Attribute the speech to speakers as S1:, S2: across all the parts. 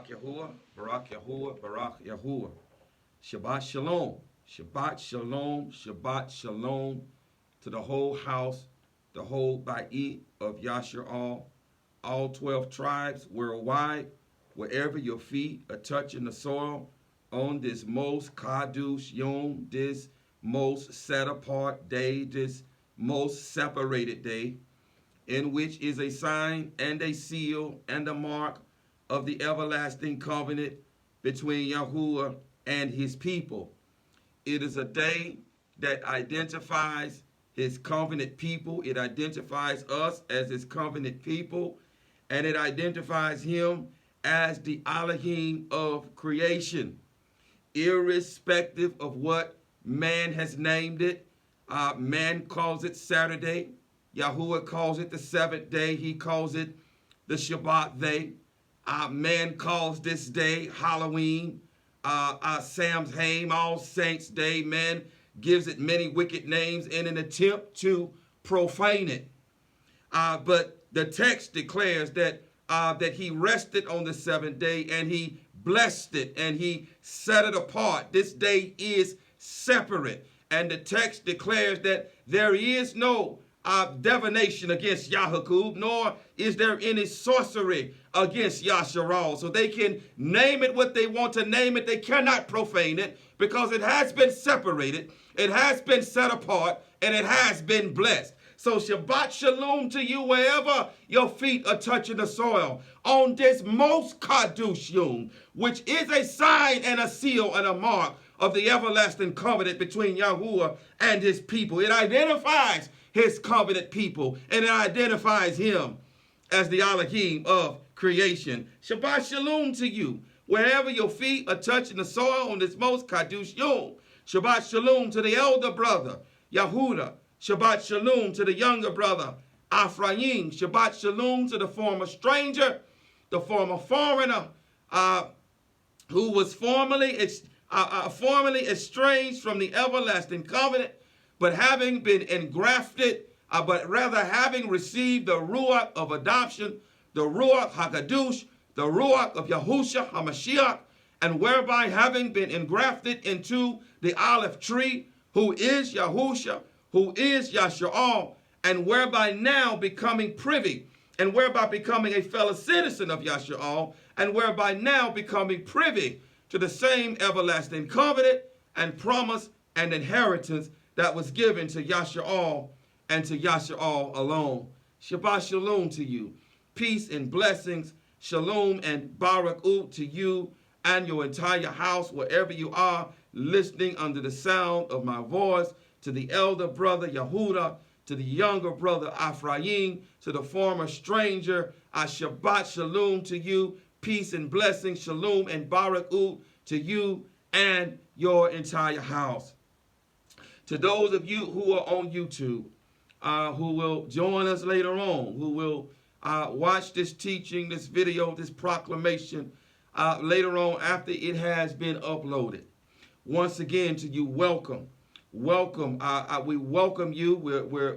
S1: Barak Yahuwah, Barak Yahuwah, Barak Yahuwah. Shabbat Shalom, Shabbat Shalom, Shabbat Shalom to the whole house, the whole Ba'it of Yashar'al, all 12 tribes worldwide, wherever your feet are touching the soil, on this most Kadush Yom, this most set apart day, this most separated day, in which is a sign and a seal and a mark of the everlasting covenant between Yahuwah and his people. It is a day that identifies his covenant people. It identifies us as his covenant people, and it identifies him as the Elohim of creation. Irrespective of what man has named it, man calls it Saturday. Yahuwah calls it the seventh day. He calls it the Shabbat day. Man calls this day Halloween, Samhain, All Saints Day. Man gives it many wicked names in an attempt to profane it. But the text declares that he rested on the seventh day and he blessed it and he set it apart. This day is separate. And the text declares that there is no divination against Yahuwah, nor is there any sorcery against Yashar'al. So they can name it what they want to name it. They cannot profane it because it has been separated, it has been set apart, and it has been blessed. So Shabbat Shalom to you wherever your feet are touching the soil on this most Kadush Yom, which is a sign and a seal and a mark of the everlasting covenant between Yahuwah and his people. It identifies his covenant people, and it identifies him as the Elohim of creation. Shabbat Shalom to you wherever your feet are touching the soil on this most Kadush Yom. Shabbat Shalom to the elder brother, Yahudah. Shabbat Shalom to the younger brother, Ephraim. Shabbat Shalom to the former stranger, the former foreigner, who was formerly estranged from the everlasting covenant, but having been engrafted, but rather having received the Ruach of adoption, the Ruach HaKadosh, the Ruach of Yahushua HaMashiach, and whereby having been engrafted into the olive tree, who is Yahushua, who is Yashar'al, and whereby now becoming privy, and whereby becoming a fellow citizen of Yashar'al, and whereby now becoming privy to the same everlasting covenant and promise and inheritance that was given to Yashar'al and to Yashar'al alone. Shabbat Shalom to you. Peace and blessings. Shalom and Barakut to you and your entire house, wherever you are, listening under the sound of my voice. To the elder brother Yahudah, to the younger brother Ephraim, to the former stranger, Shabbat Shalom to you. Peace and blessings. Shalom and Barakut to you and your entire house. To those of you who are on YouTube, who will join us later on, who will watch this teaching, this video, this proclamation later on after it has been uploaded. Once again, to you, welcome. Welcome. We welcome you.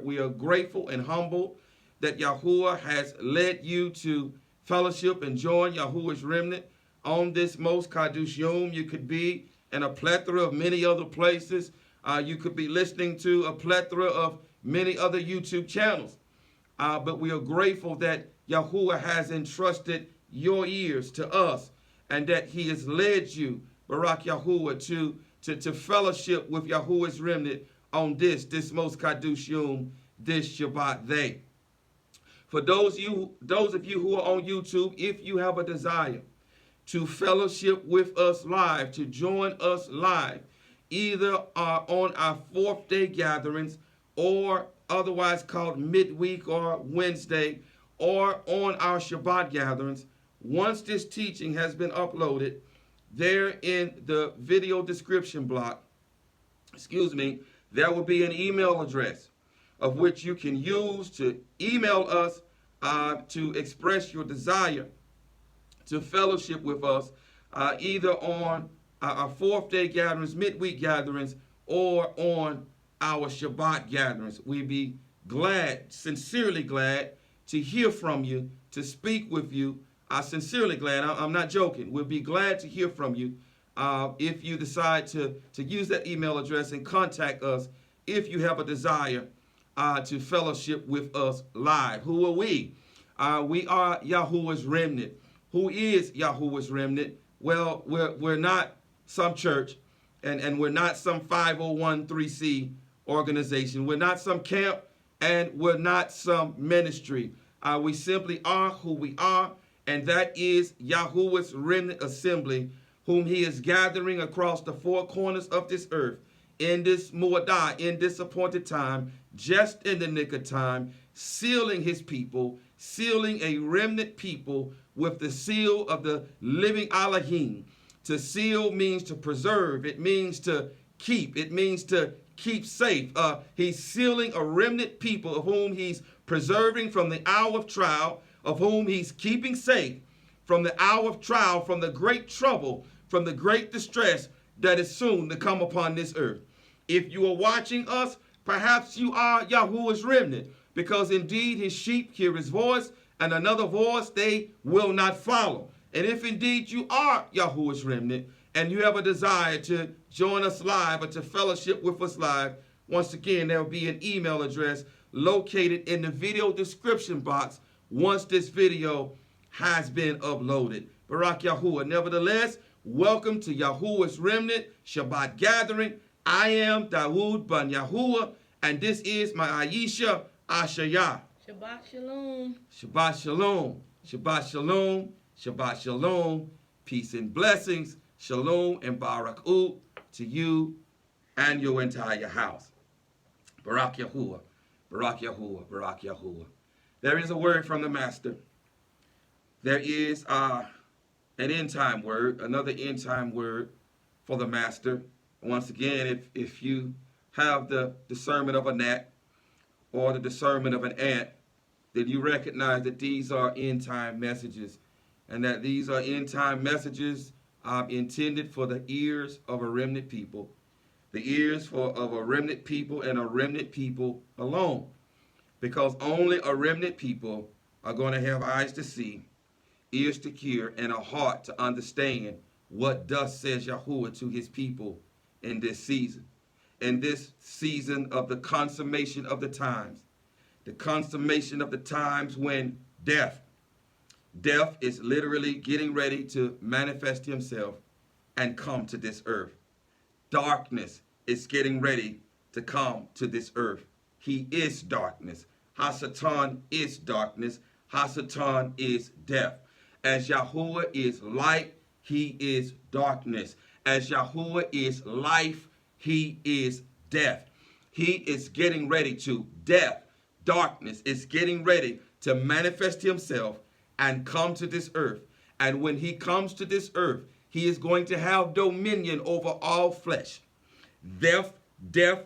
S1: We are grateful and humble that Yahuwah has led you to fellowship and join YAHUAH'S remnant on this most Kadush Yom. You could be in a plethora of many other places. You could be listening to a plethora of many other YouTube channels. But we are grateful that Yahuwah has entrusted your ears to us and that he has led you, Barak Yahuwah, to fellowship with YAHUAH'S remnant on this most Kadush Yom, this Shabbat day. For those of you who are on YouTube, if you have a desire to fellowship with us live, to join us live, either on our fourth day gatherings or otherwise called midweek or Wednesday, or on our Shabbat gatherings, once this teaching has been uploaded, there in the video description block, there will be an email address of which you can use to email us to express your desire to fellowship with us, either on our fourth day gatherings, midweek gatherings, or on our Shabbat gatherings. We'd be glad, sincerely glad, to hear from you, to speak with you, I'm sincerely glad. I'm not joking. We'll be glad to hear from you if you decide to use that email address and contact us if you have a desire to fellowship with us live. Who are we? We are YAHUAH'S Remnant. Who is YAHUAH'S Remnant? Well, we're not some church, and we're not some 501c organization. We're not some camp, and we're not some ministry. We simply are who we are, and that is YAHUAH'S Remnant Assembly, whom he is gathering across the four corners of this earth in this Muadah, in this appointed time, just in the nick of time, sealing his people, sealing a remnant people with the seal of the living Elohim. To seal means to preserve. It means to keep. It means to keep safe. He's sealing a remnant people of whom he's preserving from the hour of trial, of whom he's keeping safe from the hour of trial, from the great trouble, from the great distress that is soon to come upon this earth. If you are watching us, perhaps you are YAHUAH'S remnant, because indeed his sheep hear his voice, and another voice they will not follow. And if indeed you are YAHUAH'S remnant, and you have a desire to join us live or to fellowship with us live, once again, there will be an email address located in the video description box once this video has been uploaded. Barak Yahuwah. Nevertheless, welcome to YAHUAH'S Remnant Shabbat Gathering. I am Dawood Ben Yahuwah, and this is my Aisha Ashayah.
S2: Shabbat Shalom.
S1: Shabbat Shalom. Shabbat Shalom. Shabbat Shalom. Peace and blessings. Shalom and Barak'u to you and your entire house. Barak Yahuwah. Barak Yahuwah. Barak Yahuwah. There is a word from the Master. There is an end-time word, another end-time word for the Master. Once again, if you have the discernment of a gnat or the discernment of an ant, then you recognize that these are end-time messages, and that these are end-time messages intended for the ears of a remnant people, the ears of a remnant people and a remnant people alone, because only a remnant people are going to have eyes to see, ears to hear, and a heart to understand what thus says Yahuwah to his people in this season of the consummation of the times, when death is literally getting ready to manifest himself and come to this earth. Darkness is getting ready to come to this earth. He is darkness. Hasatan is darkness. Hasatan is death. As Yahuwah is light, he is darkness. As Yahuwah is life, he is death. He is getting ready to death. Darkness is getting ready to manifest himself and come to this earth. And when he comes to this earth, he is going to have dominion over all flesh. Death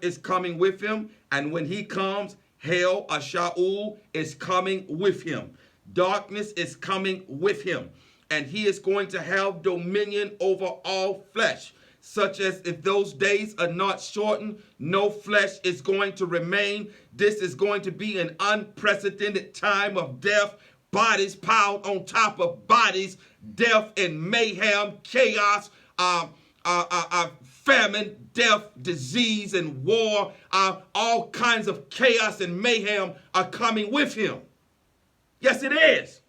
S1: is coming with him. And when he comes, hell, Asha'ul, is coming with him. Darkness is coming with him. And he is going to have dominion over all flesh, such as if those days are not shortened, no flesh is going to remain. This is going to be an unprecedented time of death, bodies piled on top of bodies, death and mayhem, chaos, famine, death, disease, and war. All kinds of chaos and mayhem are coming with him. Yes, it is.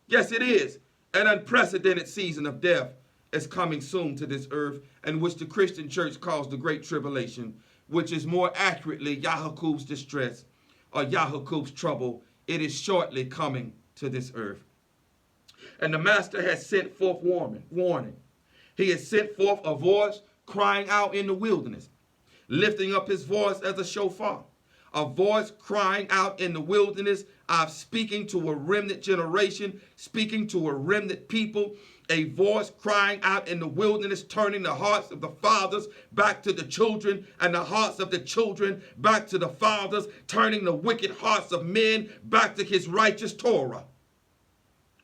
S1: Yes, it is. An unprecedented season of death is coming soon to this earth, and which the Christian church calls the Great Tribulation, which is more accurately YAHUAH'S distress or YAHUAH'S trouble. It is shortly coming to this earth. And the Master has sent forth warning. He has sent forth a voice crying out in the wilderness, lifting up his voice as a shofar, a voice crying out in the wilderness, speaking to a remnant generation, speaking to a remnant people, a voice crying out in the wilderness, turning the hearts of the fathers back to the children and the hearts of the children back to the fathers, turning the wicked hearts of men back to his righteous Torah.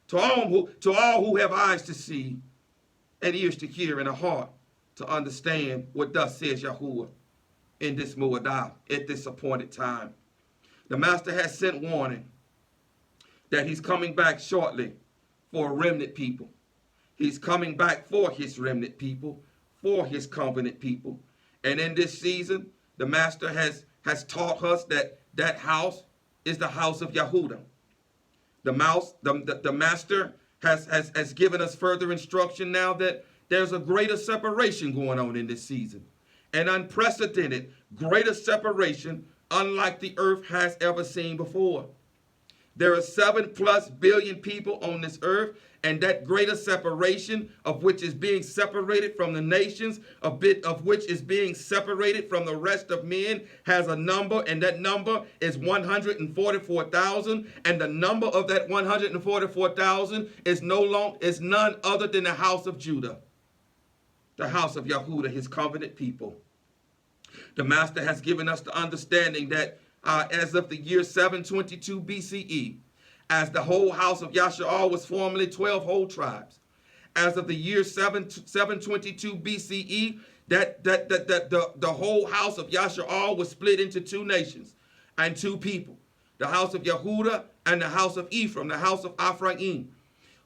S1: To all who have eyes to see and ears to hear and a heart to understand what thus says Yahuwah in this Muadah at this appointed time. The Master has sent warning that he's coming back shortly for a remnant people. He's coming back for his remnant people, for his covenant people. And in this season, the Master has taught us that that house is the house of Yahudah. The Master has given us further instruction now that there's a greater separation going on in this season. An unprecedented greater separation unlike the earth has ever seen before. There are 7+ billion people on this earth, and that greater separation of which is being separated from the nations, a bit of which is being separated from the rest of men, has a number, and that number is 144,000. And the number of that 144,000 is none other than the house of Judah, the house of Yahudah, his covenant people. The Master has given us the understanding that as of the year 722 BCE, as the whole house of YAHUAH'S was formerly 12 whole tribes, as of the year 722 BCE, that the whole house of YAHUAH'S was split into 2 nations and 2 people, the house of Yahudah and the house of Ephraim, the house of Ephraim.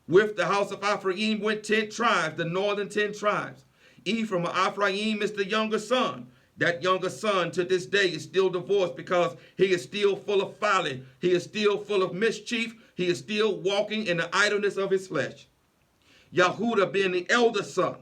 S1: With the house of Ephraim went 10 tribes, the northern 10 tribes. Ephraim or Ephraim is the younger son. That younger son to this day is still divorced because he is still full of folly. He is still full of mischief. He is still walking in the idleness of his flesh. Yahudah being the elder son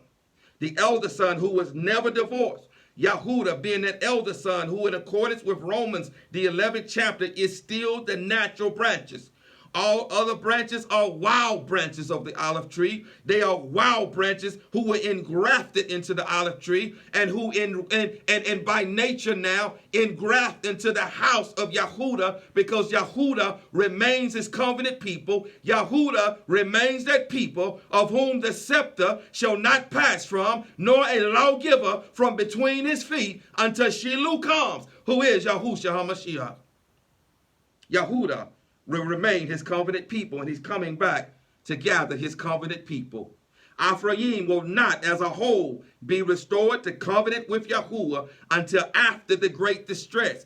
S1: who was never divorced. Yahudah being that elder son who, in accordance with Romans, the 11th chapter, is still the natural branches. All other branches are wild branches of the olive tree. They are wild branches who were engrafted into the olive tree and who and by nature now engraft into the house of Yahudah, because Yahudah remains his covenant people. Yahudah remains that people of whom the scepter shall not pass from, nor a lawgiver from between his feet until Shiloh comes, who is Yahushua HaMashiach. Yahudah will remain his covenant people, and he's coming back to gather his covenant people. Ephraim will not as a whole be restored to covenant with Yahuwah until after the great distress.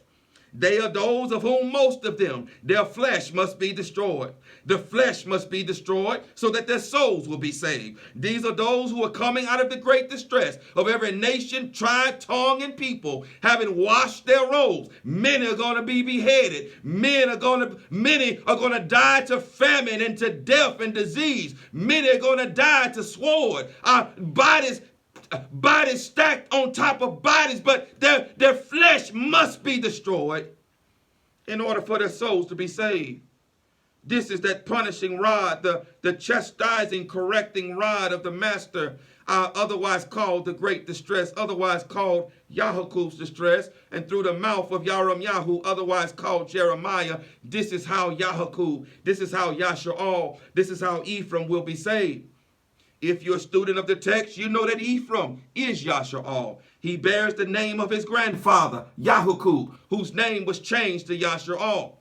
S1: They are those of whom most of them, their flesh must be destroyed. The flesh must be destroyed so that their souls will be saved. These are those who are coming out of the great distress of every nation, tribe, tongue, and people, having washed their robes. Many are going to be beheaded. Many are going to die to famine and to death and disease. Many are going to die to sword. Bodies stacked on top of bodies, but their flesh must be destroyed in order for their souls to be saved. This is that punishing rod, the chastising, correcting rod of the Master, otherwise called the great distress, otherwise called YAHUAH'S distress, and through the mouth of Yahu, otherwise called Jeremiah, this is how YAHUAH, this is how YAHUAH, this is how Ephraim will be saved. If you're a student of the text, you know that Ephraim is YAHUAH. He bears the name of his grandfather, YAHUAH, whose name was changed to YAHUAH.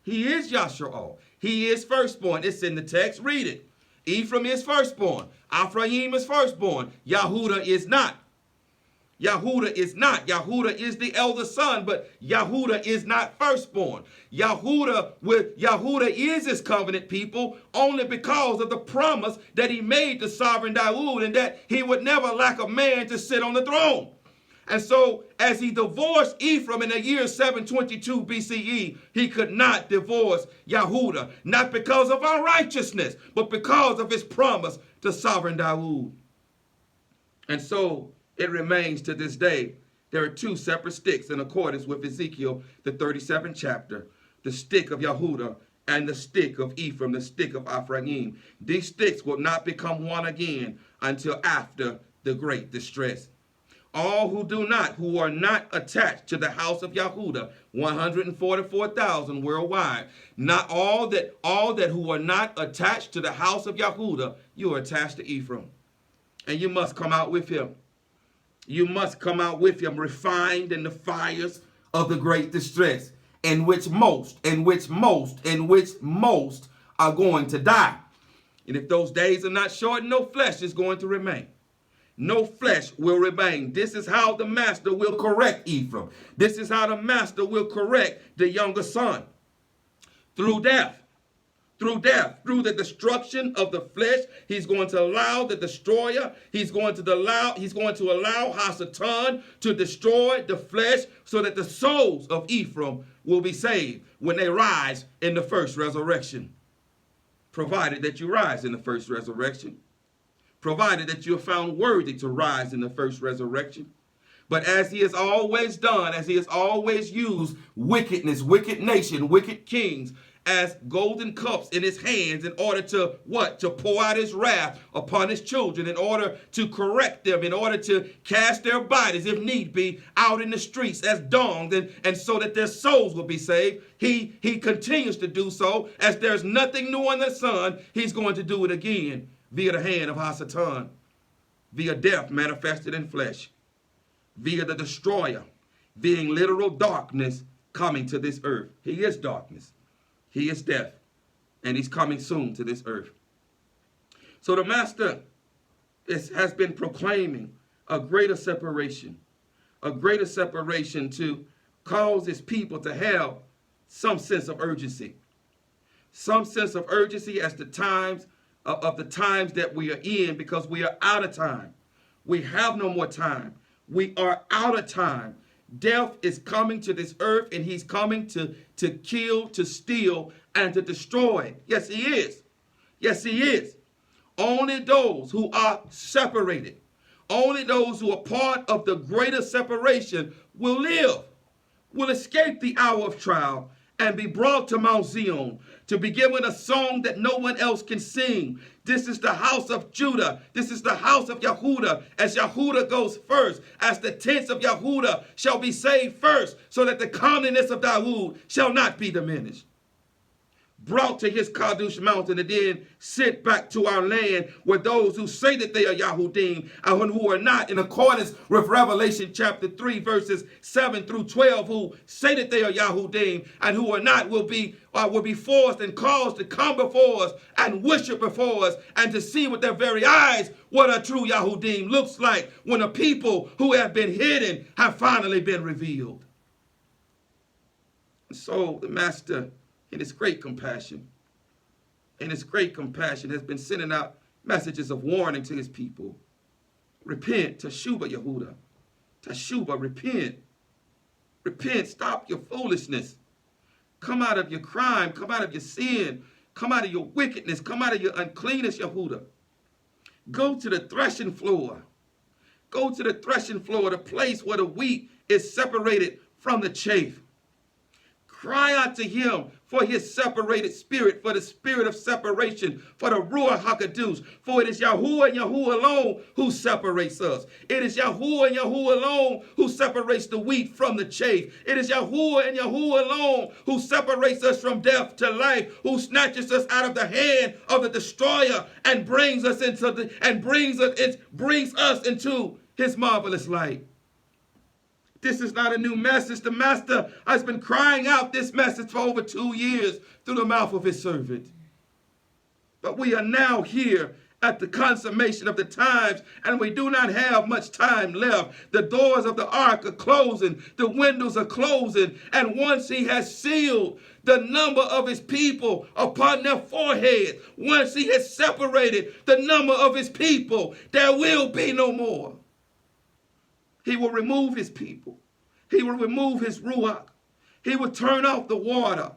S1: He is YAHUAH. He is firstborn. It's in the text. Read it. Ephraim is firstborn. Ephraim is firstborn. Yahudah is not. Yahudah is not. Yahudah is the elder son, but Yahudah is not firstborn. Yahudah is his covenant people only because of the promise that he made to sovereign Dawood, and that he would never lack a man to sit on the throne. And so as he divorced Ephraim in the year 722 BCE, he could not divorce Yahudah, not because of our righteousness, but because of his promise to sovereign Dawood. And so it remains to this day. There are 2 separate sticks in accordance with Ezekiel, the 37th chapter, the stick of Yahudah and the stick of Ephraim, the stick of Ephraim. These sticks will not become one again until after the great distress. All who are not attached to the house of Yahudah, 144,000 worldwide. Not all that who are not attached to the house of Yahudah, you are attached to Ephraim. And you must come out with him. You must come out with him refined in the fires of the great distress, in which most are going to die. And if those days are not short, no flesh is going to remain. No flesh will remain. This is how the Master will correct Ephraim. This is how the Master will correct the younger son. Through death. through death, through the destruction of the flesh. He's going to allow the destroyer, he's going to allow Hasatan to destroy the flesh so that the souls of Ephraim will be saved when they rise in the first resurrection. Provided that you rise in the first resurrection. Provided that you're found worthy to rise in the first resurrection. But as he has always done, as he has always used wickedness, wicked nation, wicked kings, as golden cups in his hands in order to what? To pour out his wrath upon his children, in order to correct them, in order to cast their bodies, if need be, out in the streets as dung, and so that their souls will be saved. He continues to do so. As there's nothing new under the sun, he's going to do it again via the hand of Hasatan, via death manifested in flesh, via the destroyer, being literal darkness coming to this earth. He is darkness. He is death, and he's coming soon to this earth. So the Master has been proclaiming a greater separation to cause his people to have some sense of urgency. Some sense of urgency as the times of the times that we are in, because we are out of time. We have no more time. We are out of time. Death is coming to this earth, and he's coming to kill, to steal, and to destroy. Yes, he is. Yes, he is. Only those who are separated, only those who are part of the greater separation will live, will escape the hour of trial, and be brought to Mount Zion to be given a song that no one else can sing. This is the house of Judah. This is the house of Yahudah. As Yahudah goes first, as the tents of Yahudah shall be saved first, so that the comeliness of Dawood shall not be diminished. Brought to his Kadosh mountain, and then sent back to our land, where those who say that they are Yahudim and who are not, in accordance with Revelation chapter 3 verses 7 through 12, who say that they are Yahudim and who are not, will be forced and caused to come before us and worship before us, and to see with their very eyes what a true Yahudim looks like, when a people who have been hidden have finally been revealed. And so the Master, in his great compassion, has been sending out messages of warning to his people. Repent, Teshuvah Yahudah. Teshuvah, repent. Repent, stop your foolishness. Come out of your crime, come out of your sin, come out of your wickedness, come out of your uncleanness, Yahudah. Go to the threshing floor. Go to the threshing floor, the place where the wheat is separated from the chaff. Cry out to him for his separated spirit, for the spirit of separation, for the Ruach HaKadosh. For it is Yahuwah and Yahuwah alone who separates us. It is Yahuwah and Yahuwah alone who separates the wheat from the chaff. It is Yahuwah and Yahuwah alone who separates us from death to life, who snatches us out of the hand of the destroyer and brings us into his marvelous light. This is not a new message. The Master has been crying out this message for over 2 years through the mouth of his servant. But we are now here at the consummation of the times, and we do not have much time left. The doors of the ark are closing. The windows are closing. And once he has sealed the number of his people upon their foreheads, once he has separated the number of his people, there will be no more. He will remove his people. He will remove his Ruach. He will turn off the water.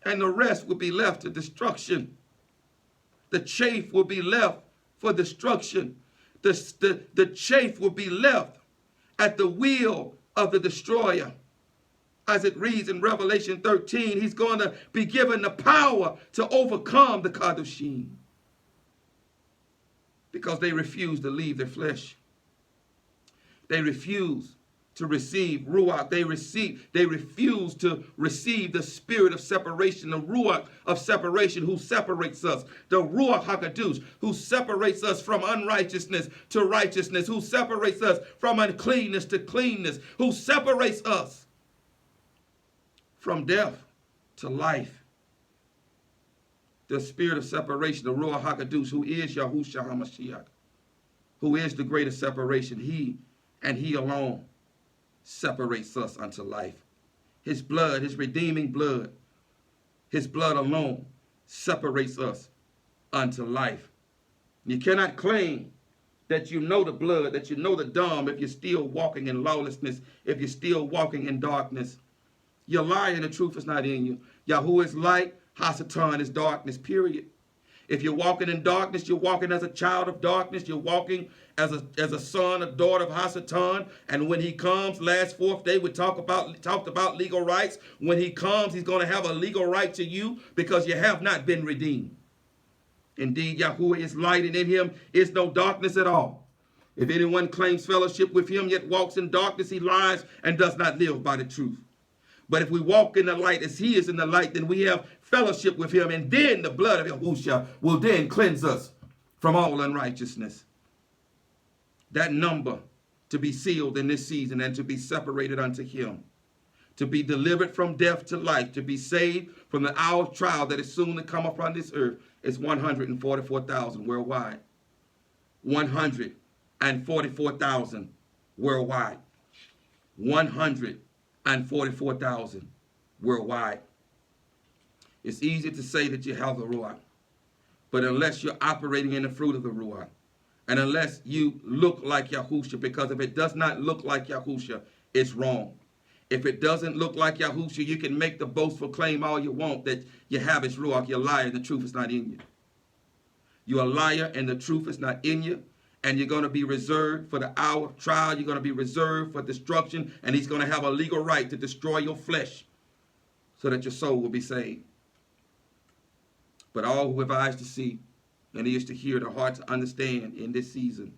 S1: And the rest will be left to destruction. The chaff will be left for destruction. The chaff will be left at the will of the destroyer. As it reads in Revelation 13, he's going to be given the power to overcome the Kadoshim, because they refuse to leave their flesh. They refuse to receive Ruach. They refuse to receive the spirit of separation, the Ruach of separation, who separates us. The Ruach HaKadosh, who separates us from unrighteousness to righteousness, who separates us from uncleanness to cleanness, who separates us from death to life. The spirit of separation, the Ruach HaKadosh, who is Yahushua HaMashiach, who is the greatest separation. He and he alone separates us unto life. His blood, his redeeming blood, his blood alone separates us unto life. You cannot claim that you know the blood, that you know the dumb, if you're still walking in lawlessness, if you're still walking in darkness. You're lying, the truth is not in you. Yahuwah is light, Hasatan is darkness, period. If you're walking in darkness, you're walking as a child of darkness. You're walking as a son, a daughter of Hasatan. And when he comes, last fourth day, we talked about legal rights. When he comes, he's going to have a legal right to you because you have not been redeemed. Indeed, Yahuwah is light, and in him is no darkness at all. If anyone claims fellowship with him, yet walks in darkness, he lies and does not live by the truth. But if we walk in the light as he is in the light, then we have fellowship with him, and then the blood of Yahushua will then cleanse us from all unrighteousness. That number to be sealed in this season and to be separated unto him, to be delivered from death to life, to be saved from the hour of trial that is soon to come upon this earth, is 144,000 worldwide. 144,000 worldwide. 144,000 worldwide. It's easy to say that you have the Ruach, but unless you're operating in the fruit of the Ruach, and unless you look like Yahushua, because if it does not look like Yahushua, it's wrong. If it doesn't look like Yahushua, you can make the boastful claim all you want that you have his Ruach. You're a liar and the truth is not in you. You're a liar and the truth is not in you. And you're going to be reserved for the hour of trial. You're going to be reserved for destruction. And he's going to have a legal right to destroy your flesh so that your soul will be saved. But all who have eyes to see and ears to hear, the heart to understand in this season,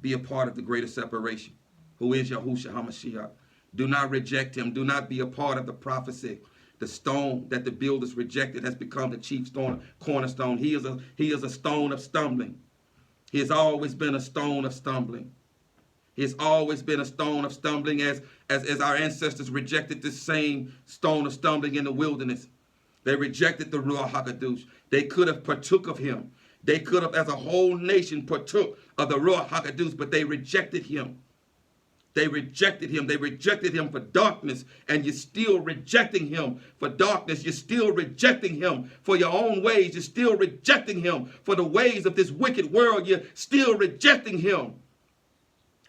S1: be a part of the greater separation, who is Yahushua HaMashiach. Do not reject him. Do not be a part of the prophecy. The stone that the builders rejected has become the chief stone, cornerstone. He is a stone of stumbling. He has always been a stone of stumbling. He has always been a stone of stumbling as our ancestors rejected this same stone of stumbling in the wilderness. They rejected the Ruach HaKadosh. They could have partook of him. They could have, as a whole nation, partook of the Ruach HaKadosh, but they rejected him. They rejected him. They rejected him for darkness, and you're still rejecting him for darkness. You're still rejecting him for your own ways. You're still rejecting him for the ways of this wicked world. You're still rejecting him.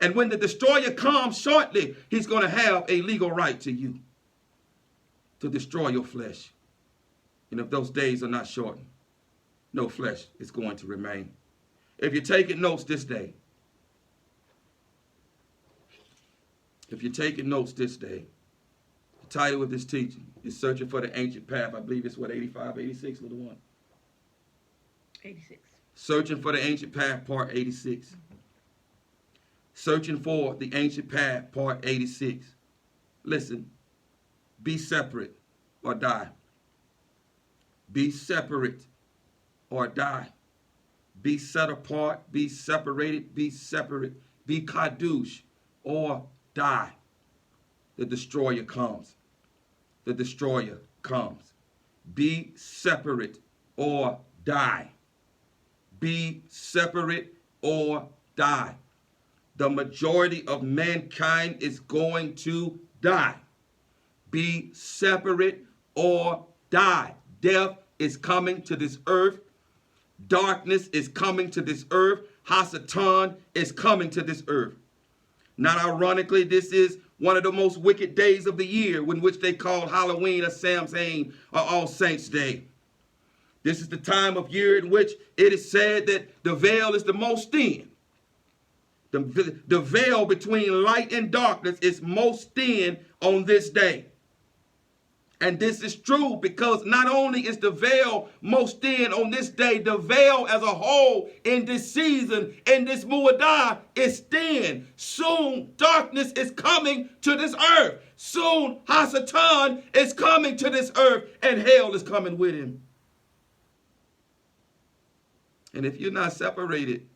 S1: And when the destroyer comes shortly, he's going to have a legal right to you to destroy your flesh. And if those days are not shortened, no flesh is going to remain. If you're taking notes this day, the title of this teaching is Searching for the Ancient Path. I believe it's 85, 86, little one.
S2: 86.
S1: Searching for the Ancient Path, part 86. Mm-hmm. Searching for the Ancient Path, part 86. Listen, be separate or die. Be separate or die. Be set apart, be separated, be separate. Be kadosh or die. The destroyer comes. The destroyer comes. Be separate or die. Be separate or die. The majority of mankind is going to die. Be separate or die. Death is coming to this earth. Darkness is coming to this earth. Hasatan is coming to this earth. Not ironically, this is one of the most wicked days of the year, in which they call Halloween or Samhain or All Saints' Day. This is the time of year in which it is said that the veil is the most thin. The veil between light and darkness is most thin on this day. And this is true because not only is the veil most thin on this day, the veil as a whole in this season, in this Muadah, is thin. Soon darkness is coming to this earth. Soon Hasatan is coming to this earth and hell is coming with him. And if you're not separated,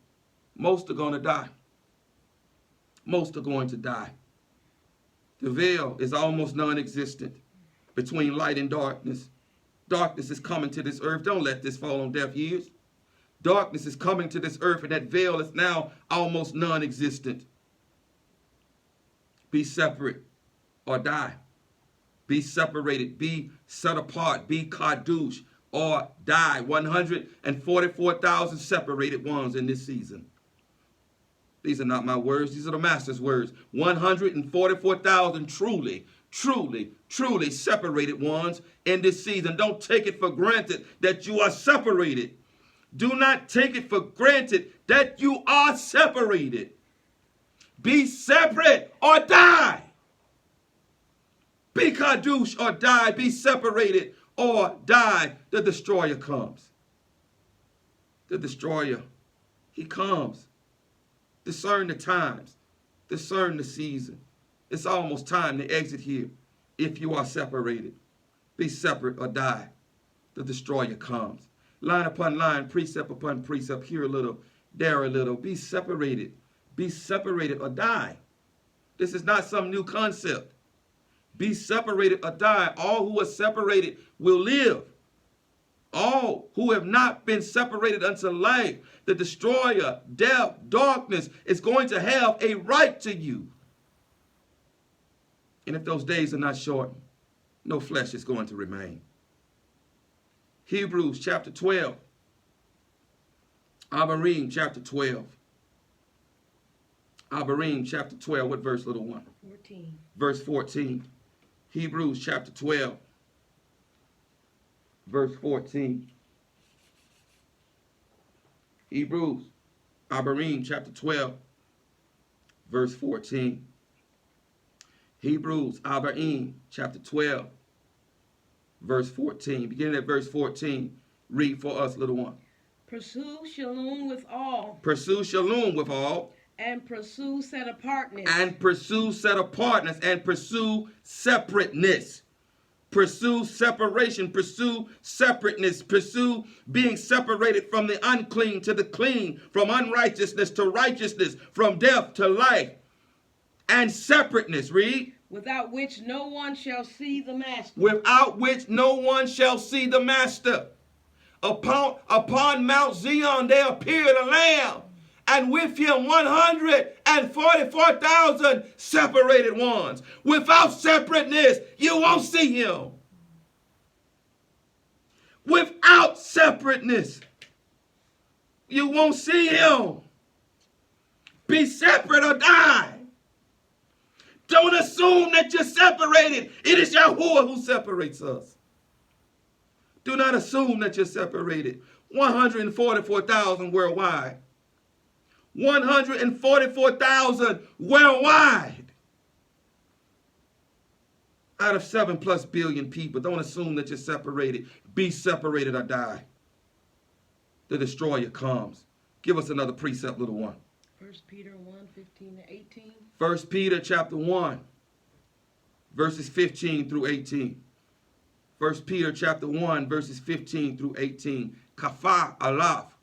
S1: most are going to die. Most are going to die. The veil is almost non-existent between light and darkness. Darkness is coming to this earth. Don't let this fall on deaf ears. Darkness is coming to this earth, and that veil is now almost non-existent. Be separate or die. be separated, be set apart, be kadosh, or die. 144,000 separated ones in this season. These are not my words. These are the master's words. 144,000 truly, truly, truly separated ones in this season. Don't take it for granted that you are separated. Do not take it for granted that you are separated. Be separate or die. Be kadosh or die. Be separated or die. The destroyer comes. The destroyer, he comes. Discern the times. Discern the season. It's almost time to exit here if you are separated. Be separate or die. The destroyer comes. Line upon line, precept upon precept, here a little, there a little. Be separated. Be separated or die. This is not some new concept. Be separated or die. All who are separated will live. All who have not been separated unto life, the destroyer, death, darkness, is going to have a right to you. And if those days are not shortened, no flesh is going to remain. Hebrews chapter 12. Abarim chapter 12. Abarim chapter 12. What verse, little one?
S2: 14.
S1: Verse 14. Hebrews chapter 12. Verse 14. Hebrews, Abarim chapter 12. Verse 14. Hebrews, Abarim chapter 12. Verse 14. Beginning at verse 14. Read for us, little one.
S2: Pursue shalom with all.
S1: Pursue shalom with all.
S2: And pursue set-apartness.
S1: And pursue set-apartness. And pursue separateness. Pursue separation. Pursue separateness. Pursue being separated from the unclean to the clean. From unrighteousness to righteousness. From death to life. And separateness. Read.
S2: Without which no one shall see the master.
S1: Without which no one shall see the master. Upon Mount Zion there appeared a lamb, and with him 144,000 separated ones. Without separateness, you won't see him. Without separateness, you won't see him. Be separate or die. Don't assume that you're separated. It is Yahuwah who separates us. Do not assume that you're separated. 144,000 worldwide. 144,000 worldwide. Out of 7+ billion people. Don't assume that you're separated. Be separated or die. The destroyer comes. Give us another precept, little one.
S2: 1 Peter 1:15-18.
S1: 1 Peter chapter 1, verses 15 through 18. 1 Peter chapter 1, verses 15 through 18. Kafah alaf,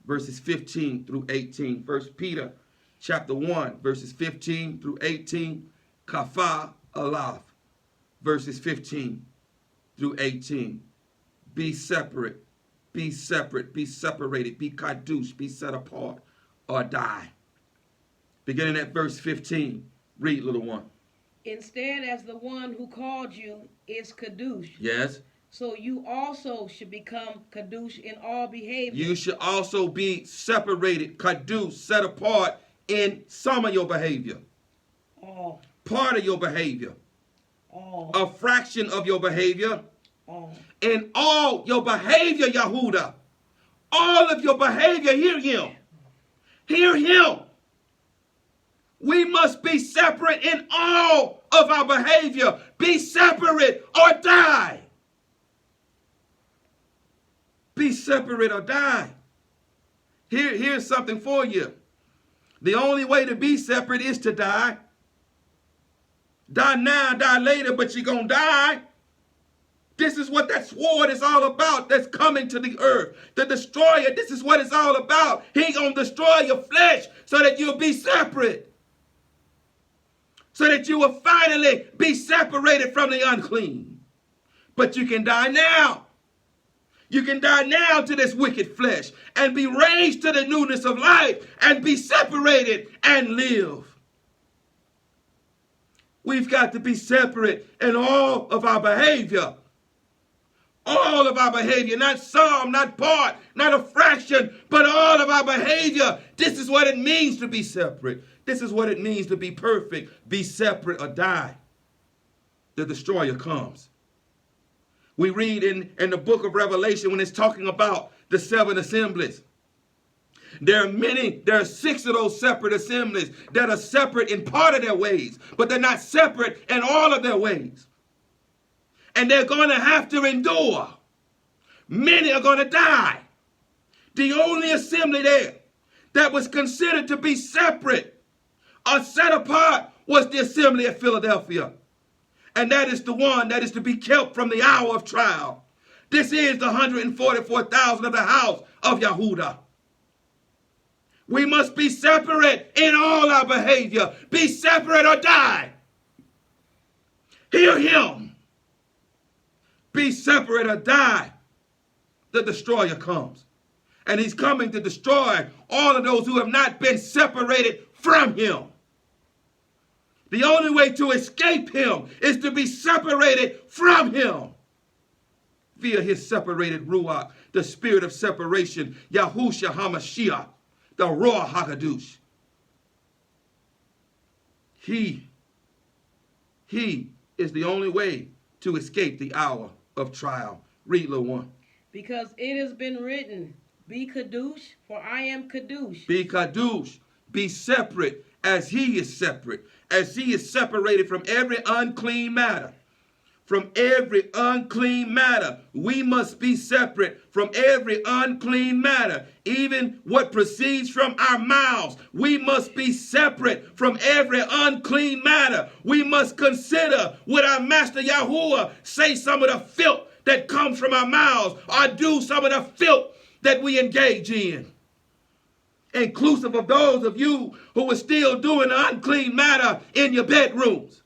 S1: verses 15 through 18. 1 Peter chapter 1, verses 15 through 18. Kafah alaf, verses 15 through 18. Be separate, be separate, be separated, be kadosh, be set apart, or die. Beginning at verse 15. Read, little one.
S2: Instead, as the one who called you is kadosh.
S1: Yes.
S2: So you also should become kadosh in all behavior.
S1: You should also be separated, kadosh, set apart in some of your behavior.
S2: All.
S1: Part of your behavior.
S2: All.
S1: A fraction of your behavior.
S2: All.
S1: In all your behavior, Yahudah. All of your behavior, hear him. Hear him. We must be separate in all of our behavior. Be separate or die. Be separate or die. Here's something for you. The only way to be separate is to die. Die now, die later, but you're going to die. This is what that sword is all about that's coming to the earth. The destroyer, this is what it's all about. He going to destroy your flesh so that you'll be separate. So that you will finally be separated from the unclean. But you can die now. You can die now to this wicked flesh and be raised to the newness of life and be separated and live. We've got to be separate in all of our behavior. All of our behavior, not some, not part, not a fraction, but all of our behavior. This is what it means to be separate. This is what it means to be perfect. Be separate or die. The destroyer comes. We read in the book of Revelation when it's talking about the 7 assemblies. There are 6 of those separate assemblies that are separate in part of their ways, but they're not separate in all of their ways. And they're going to have to endure. Many are going to die. The only assembly there that was considered to be separate or set apart was the assembly at Philadelphia. And that is the one that is to be kept from the hour of trial. This is the 144,000 of the house of Yahudah. We must be separate in all our behavior. Be separate or die. Hear him. Be separate or die. The destroyer comes. And he's coming to destroy all of those who have not been separated from him. The only way to escape him is to be separated from him. Via his separated Ruach, the spirit of separation, Yahushua HaMashiach, the Ruach HaKadosh. He is the only way to escape the hour of trial. Read, little one.
S2: Because it has been written, be Kadosh, for I am Kadosh.
S1: Be Kadosh. Be separate as he is separate. As he is separated from every unclean matter. From every unclean matter. We must be separate from every unclean matter. Even what proceeds from our mouths. We must be separate from every unclean matter. We must consider would our Master Yahuwah say some of the filth that comes from our mouths, or do some of the filth that we engage in. Inclusive of those of you who are still doing the unclean matter in your bedrooms.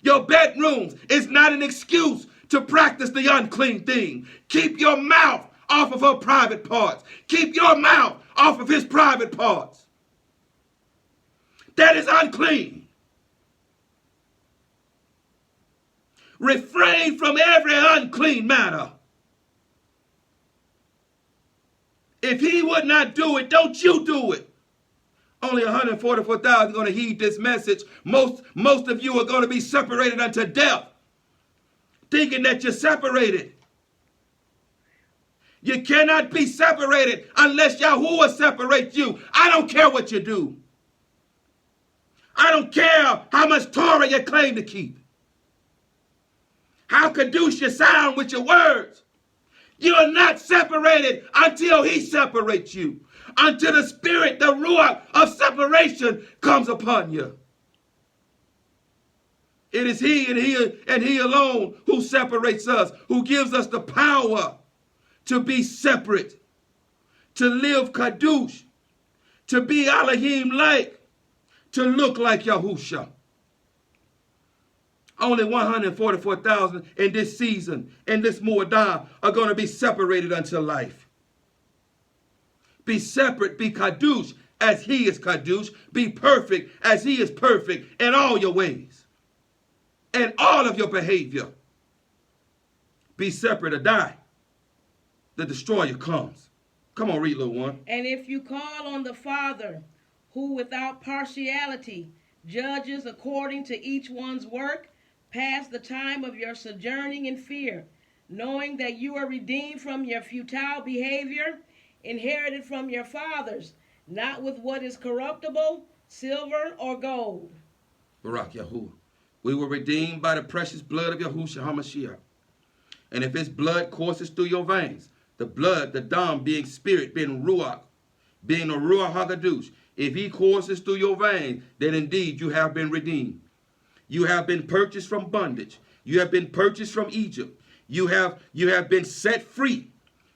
S1: Your bedrooms is not an excuse to practice the unclean thing. Keep your mouth off of her private parts. Keep your mouth off of his private parts. That is unclean. Refrain from every unclean matter. If he would not do it, don't you do it. Only 144,000 are going to heed this message. Most of you are going to be separated unto death, thinking that you're separated. You cannot be separated unless Yahuwah separates you. I don't care what you do. I don't care how much Torah you claim to keep. How Kadosh you sound with your words. You are not separated until he separates you. Until the spirit, the ruach of separation comes upon you. It is he and he alone who separates us, who gives us the power to be separate, to live Kadosh, to be Elohim-like, to look like Yahusha. Only 144,000 in this season, in this Muadah, are going to be separated unto life. Be separate, be Kadosh as he is Kadosh. Be perfect as he is perfect in all your ways. In all of your behavior. Be separate or die. The destroyer comes. Come on, read, little one.
S2: And if you call on the Father, who without partiality judges according to each one's work, pass the time of your sojourning in fear, knowing that you are redeemed from your futile behavior, inherited from your fathers, not with what is corruptible, silver or gold.
S1: Barak Yahuwah. We were redeemed by the precious blood of Yahushua HaMashiach. And if his blood courses through your veins, the blood, the dam being spirit, being ruach, being a ruach HaKadosh, if he courses through your veins, then indeed you have been redeemed. You have been purchased from bondage. You have been purchased from Egypt. You have been set free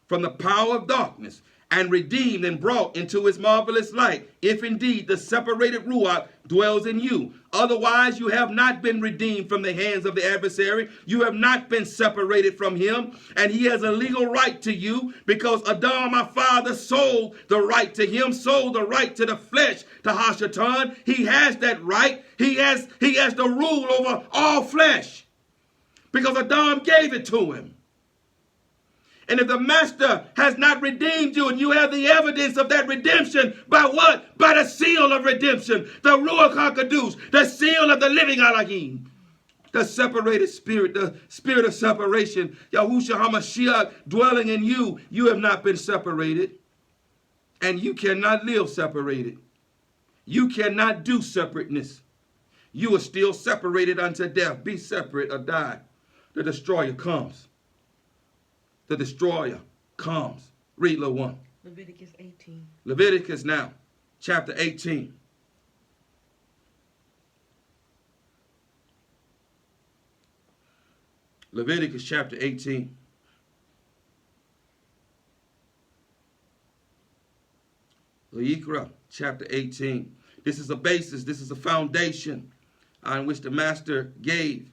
S1: from the power of darkness and redeemed and brought into his marvelous light, if indeed the separated Ruach dwells in you. Otherwise, you have not been redeemed from the hands of the adversary. You have not been separated from him, and he has a legal right to you, because Adam, our father, sold the right to him, sold the right to the flesh to Hashatan. He has that right. He has the rule over all flesh, because Adam gave it to him. And if the master has not redeemed you, and you have the evidence of that redemption, by what? By the seal of redemption, the Ruach HaKadosh, the seal of the living Elohim, the separated spirit, the spirit of separation, Yahushua HaMashiach dwelling in you. You have not been separated, and you cannot live separated. You cannot do separateness. You are still separated unto death. Be separate or die. The destroyer comes. The destroyer comes. Read, little one.
S2: Leviticus 18.
S1: Leviticus now, chapter 18. Leviticus chapter 18. Leikra chapter 18. This is a basis. This is a foundation on which the master gave.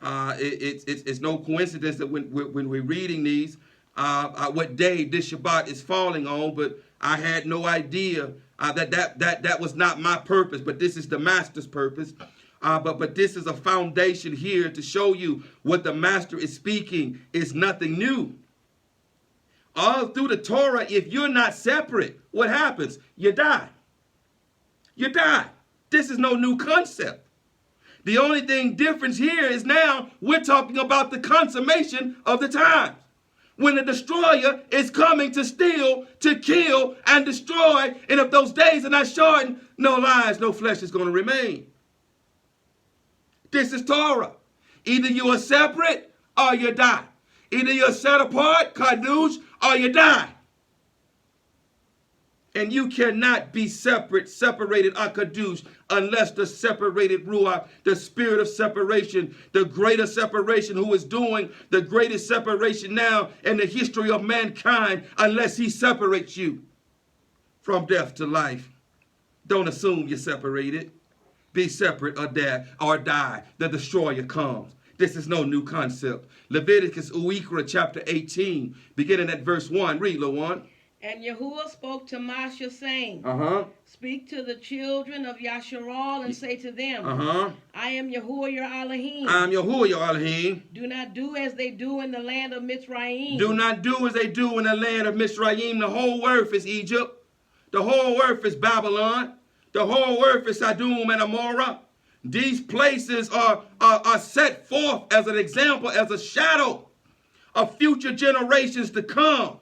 S1: It's no coincidence that when we're reading these, what day this Shabbat is falling on, but I had no idea that was not my purpose, but this is the master's purpose. But this is a foundation here to show you what the master is speaking is nothing new. All through the Torah, if you're not separate, what happens? You die. You die. This is no new concept. The only thing difference here is now we're talking about the consummation of the times, when the destroyer is coming to steal, to kill, and destroy. And if those days are not shortened, no lives, no flesh is going to remain. This is Torah. Either you are separate or you die. Either you're set apart, kadosh, or you die. And you cannot be separated, akadosh, unless the separated Ruach, the spirit of separation, the greater separation, who is doing the greatest separation now in the history of mankind, unless he separates you from death to life. Don't assume you're separated. Be separate or die. The destroyer comes. This is no new concept. Leviticus Uikra chapter 18, beginning at verse 1. Read, little one.
S2: And Yahuwah spoke to Moshe, saying, Speak to the children of Yasharal and say to them, I am Yahuwah your Elohim.
S1: I am Yahuwah your Elohim.
S2: Do not do as they do in the land of Mitzrayim.
S1: Do not do as they do in the land of Mitzrayim. The whole earth is Egypt. The whole earth is Babylon. The whole earth is Sodom and Amorah. These places are set forth as an example, as a shadow of future generations to come.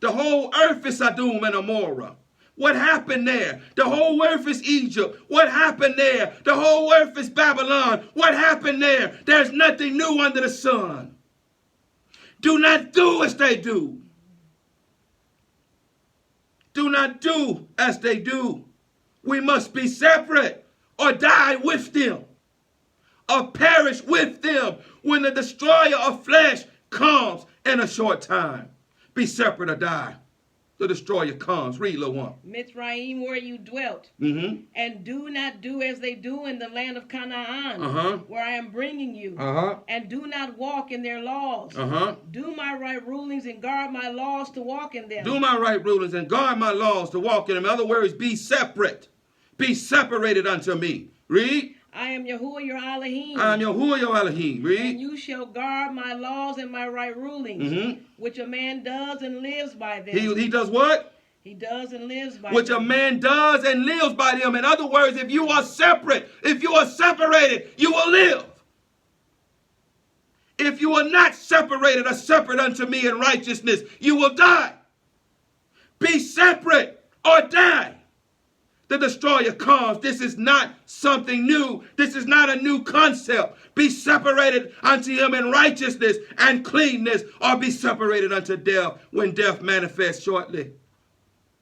S1: The whole earth is Sodom and Amorah. What happened there? The whole earth is Egypt. What happened there? The whole earth is Babylon. What happened there? There's nothing new under the sun. Do not do as they do. Do not do as they do. We must be separate or die with them, or perish with them when the destroyer of flesh comes in a short time. Be separate or die. The destroyer comes. Read, little one.
S2: Mitzrayim, where you dwelt. And do not do as they do in the land of Canaan, where I am bringing you. And do not walk in their laws. Do my right rulings and guard my laws to walk in them.
S1: Do my right rulings and guard my laws to walk in them. In other words, be separate. Be separated unto me. Read.
S2: I am Yahuwah your Elohim.
S1: I am Yahuwah your Elohim. Read.
S2: And you shall guard my laws and my right rulings, which a man does and lives by them.
S1: He does what?
S2: He does and lives by
S1: which
S2: them.
S1: a man does and lives by them. In other words, if you are separate, if you are separated, you will live. If you are not separated or separate unto me in righteousness, you will die. Be separate or die. The destroyer comes. This is not something new. This is not a new concept. Be separated unto him in righteousness and cleanness, or be separated unto death when death manifests shortly.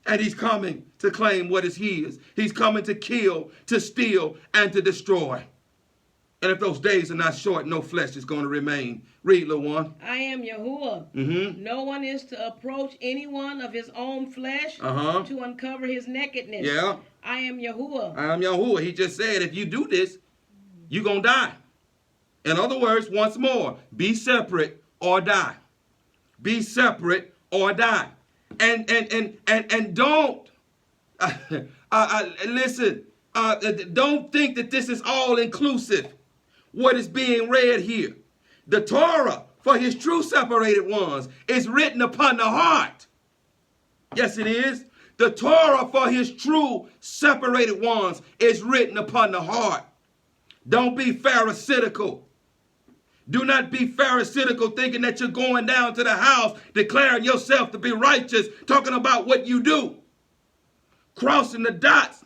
S1: And he's coming to claim what is his. He's coming to kill, to steal, and to destroy. And if those days are not short, no flesh is going to remain. Read, little one.
S2: I am Yahuwah. No one is to approach anyone of his own flesh to uncover his nakedness.
S1: Yeah.
S2: I am Yahuwah.
S1: I am Yahuwah. He just said, if you do this, you're going to die. In other words, once more, be separate or die. Be separate or die. And don't, listen, don't think that this is all inclusive, what is being read here. The Torah for his true separated ones is written upon the heart. Yes, it is. The Torah for his true separated ones is written upon the heart. Don't be pharisaical. Do not be pharisaical thinking that you're going down to the house, declaring yourself to be righteous, talking about what you do. Crossing the dots,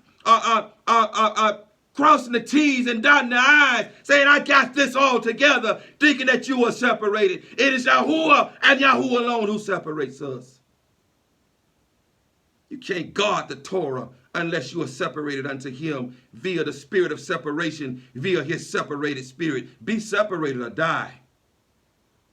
S1: crossing the T's and dotting the I's, saying, I got this all together, thinking that you are separated. It is Yahuwah and Yahuwah alone who separates us. You can't guard the Torah unless you are separated unto him via the spirit of separation, via his separated spirit. Be separated or die.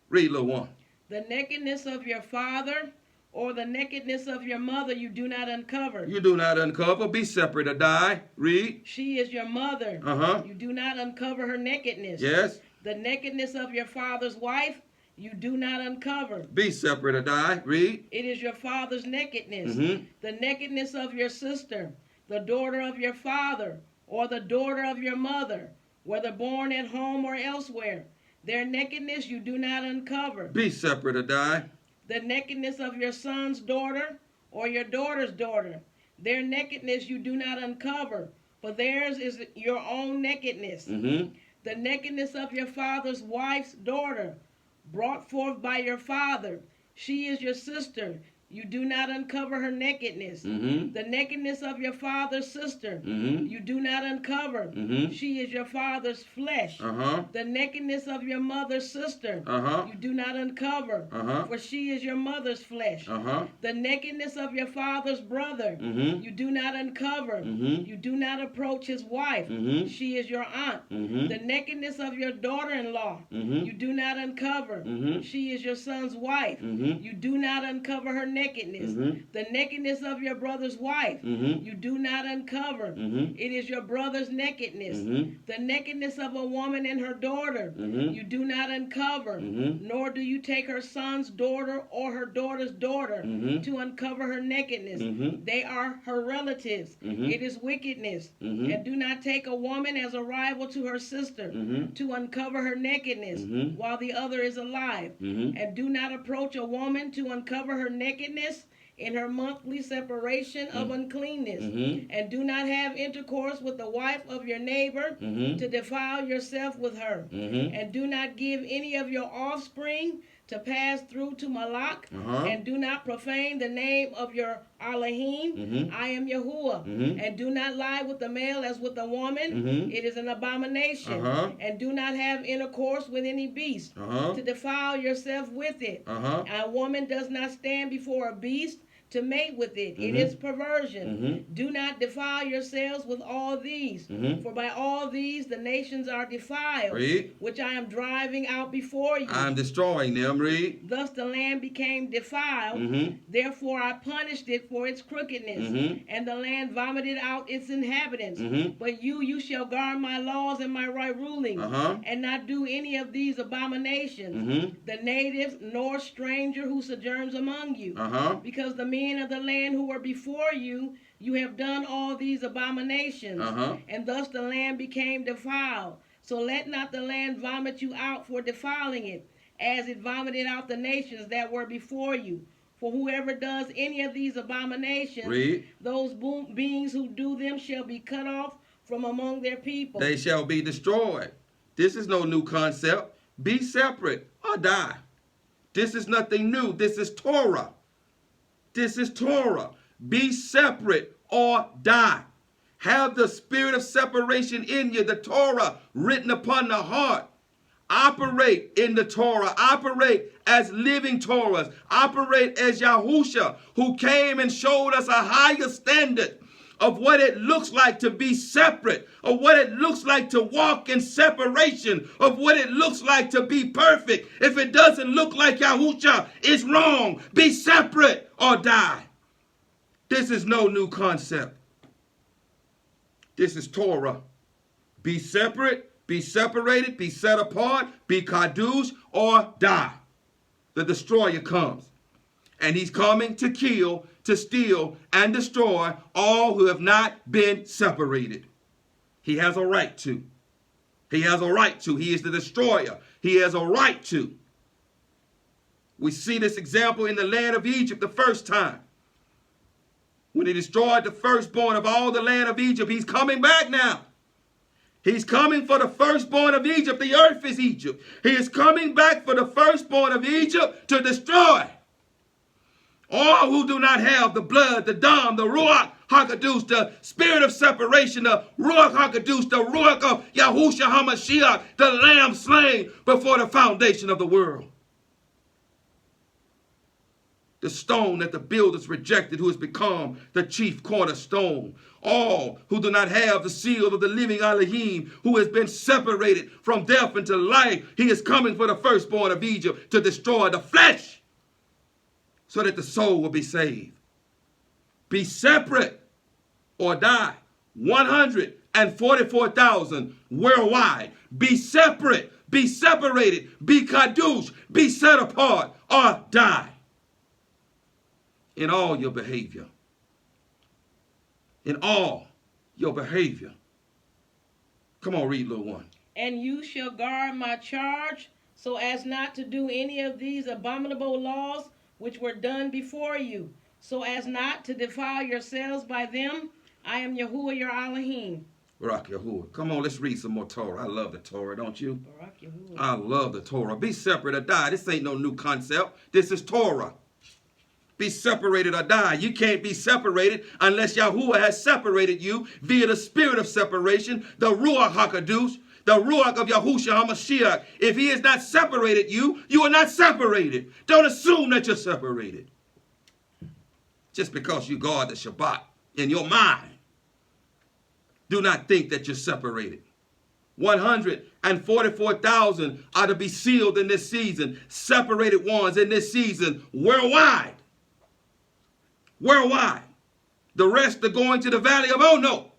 S1: Read, little one.
S2: The nakedness of your father or the nakedness of your mother you do not uncover.
S1: You do not uncover. Be separate or die. Read.
S2: She is your mother. You do not uncover her nakedness.
S1: Yes.
S2: The nakedness of your father's wife you do not uncover.
S1: Be separate or die. Read.
S2: It is your father's nakedness. The nakedness of your sister, the daughter of your father, or the daughter of your mother, whether born at home or elsewhere. Their nakedness you do not uncover.
S1: Be separate or die.
S2: The nakedness of your son's daughter or your daughter's daughter. Their nakedness you do not uncover, for theirs is your own nakedness. The nakedness of your father's wife's daughter, brought forth by your father. She is your sister. You do not uncover her nakedness. The nakedness of your father's sister, you do not uncover. She is your father's flesh. The nakedness of your mother's sister, you do not uncover, for she is your mother's flesh. The nakedness of your father's brother, you do not uncover. You do not approach his wife. She is your aunt. The nakedness of your daughter-in-law, you do not uncover. She is your son's wife. You do not uncover her nakedness. The nakedness of your brother's wife, you do not uncover. It is your brother's nakedness. The nakedness of a woman and her daughter, you do not uncover, nor do you take her son's daughter or her daughter's daughter to uncover her nakedness. They are her relatives. It is wickedness. And do not take a woman as a rival to her sister to uncover her nakedness while the other is alive. And do not approach a woman to uncover her nakedness in her monthly separation of uncleanness. And do not have intercourse with the wife of your neighbor to defile yourself with her. And do not give any of your offspring to pass through to Malak. And do not profane the name of your Elohim. I am Yahuwah. And do not lie with the male as with the woman. It is an abomination. And do not have intercourse with any beast to defile yourself with it. A woman does not stand before a beast to mate with it. It is perversion. Do not defile yourselves with all these, for by all these the nations are defiled, which I am driving out before you.
S1: I am destroying them. Read.
S2: Thus the land became defiled. Therefore I punished it for its crookedness, and the land vomited out its inhabitants. But you shall guard my laws and my right rulings, and not do any of these abominations. The native nor stranger who sojourns among you, because the men of the land who were before you, you have done all these abominations, and thus the land became defiled. So let not the land vomit you out for defiling it, as it vomited out the nations that were before you. For whoever does any of these abominations, those beings who do them shall be cut off from among their people.
S1: They shall be destroyed. This is no new concept. Be separate or die. This is nothing new. This is Torah. This is Torah. Be separate or die. Have the spirit of separation in you, the Torah written upon the heart. Operate in the Torah. Operate as living Torahs. Operate as Yahusha, who came and showed us a higher standard of what it looks like to be separate, of what it looks like to walk in separation, of what it looks like to be perfect. If it doesn't look like Yahushua, it's wrong. Be separate or die. This is no new concept. This is Torah. Be separate, be separated, be set apart, be kadosh, or die. The destroyer comes. And he's coming to kill, to steal, and destroy all who have not been separated. He has a right to. He has a right to. He is the destroyer. He has a right to. We see this example in the land of Egypt the first time. When he destroyed the firstborn of all the land of Egypt, he's coming back now. He's coming for the firstborn of Egypt. The earth is Egypt. He is coming back for the firstborn of Egypt to destroy all who do not have the blood, the dam, the ruach HaKadosh, the spirit of separation, the ruach HaKadosh, the ruach of Yahushua HaMashiach, the lamb slain before the foundation of the world. The stone that the builders rejected, who has become the chief cornerstone. All who do not have the seal of the living Elohim, who has been separated from death into life. He is coming for the firstborn of Egypt to destroy the flesh, so that the soul will be saved. Be separate or die. 144,000 worldwide. Be separate, be separated, be kadosh, be set apart, or die. In all your behavior. In all your behavior. Come on, read, little one.
S2: And you shall guard my charge, so as not to do any of these abominable laws which were done before you, so as not to defile yourselves by them. I am Yahuwah your Elohim.
S1: Barak Yahuwah. Come on, let's read some more Torah. I love the Torah, don't you?
S2: Barak Yahuwah.
S1: I love the Torah. Be separate or die. This ain't no new concept. This is Torah. Be separated or die. You can't be separated unless Yahuwah has separated you via the spirit of separation, the Ruach HaKadosh, the Ruach of Yahushua HaMashiach. If he has not separated you, you are not separated. Don't assume that you're separated. Just because you guard the Shabbat in your mind, do not think that you're separated. 144,000 are to be sealed in this season, separated ones in this season, worldwide. Worldwide. The rest are going to the valley of oh no.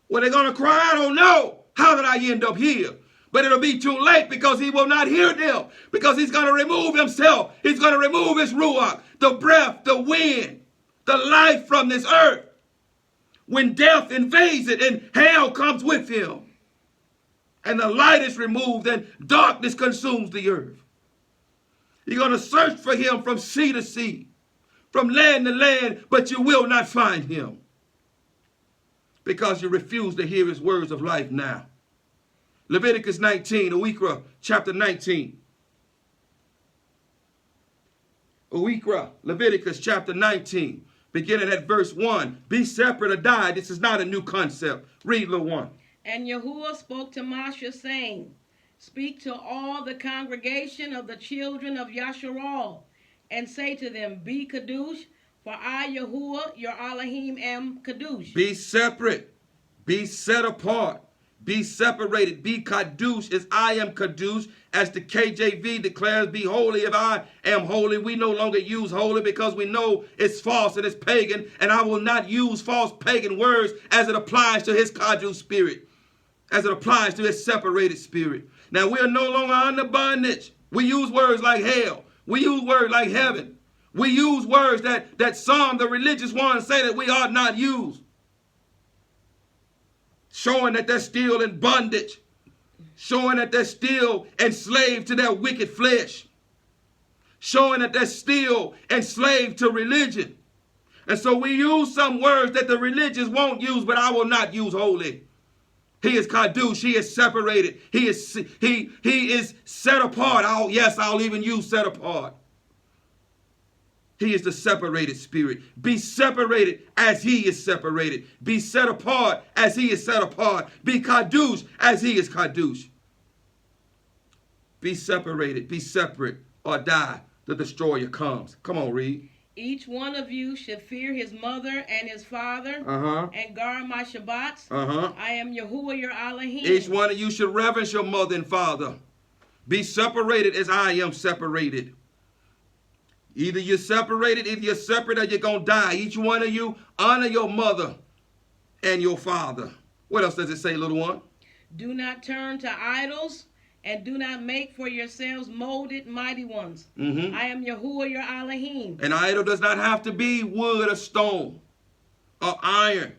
S1: When they're going to cry out, oh no, how did I end up here? But it'll be too late because he will not hear them. Because he's going to remove himself. He's going to remove his ruach, the breath, the wind, the life from this earth. When death invades it and hell comes with him. And the light is removed and darkness consumes the earth. You're going to search for him from sea to sea, from land to land, but you will not find him. Because you refuse to hear his words of life now. Leviticus 19, Uikra, chapter 19. Uikra, Leviticus chapter 19, beginning at verse 1. Be separate or die. This is not a new concept. Read, little one.
S2: And Yahuwah spoke to Moshe, saying, speak to all the congregation of the children of Yasharal, and say to them, be kadosh, for I, Yahuwah, your Elohim, am kadosh.
S1: Be separate. Be set apart. Be separated. Be kadosh as I am kadosh. As the KJV declares, be holy if I am holy. We no longer use holy because we know it's false and it's pagan. And I will not use false pagan words as it applies to his kadosh spirit. As it applies to his separated spirit. Now we are no longer under bondage. We use words like hell. We use words like heaven. We use words that some, the religious ones, say that we ought not use. Showing that they're still in bondage. Showing that they're still enslaved to their wicked flesh. Showing that they're still enslaved to religion. And so we use some words that the religious won't use, but I will not use holy. He is kadosh. He is separated. He is set apart. I'll even use set apart. He is the separated spirit. Be separated as he is separated. Be set apart as he is set apart. Be kadosh as he is kadosh. Be separated. Be separate or die. The destroyer comes. Come on, read.
S2: Each one of you should fear his mother and his father, and guard my Shabbats. I am Yahuwah your Elohim.
S1: Each one of you should reverence your mother and father. Be separated as I am separated. Either you're separated, either you're separate, or you're going to die. Each one of you, honor your mother and your father. What else does it say, little one?
S2: Do not turn to idols, and do not make for yourselves molded mighty ones. I am Yahuwah your Elohim.
S1: An idol does not have to be wood or stone or iron.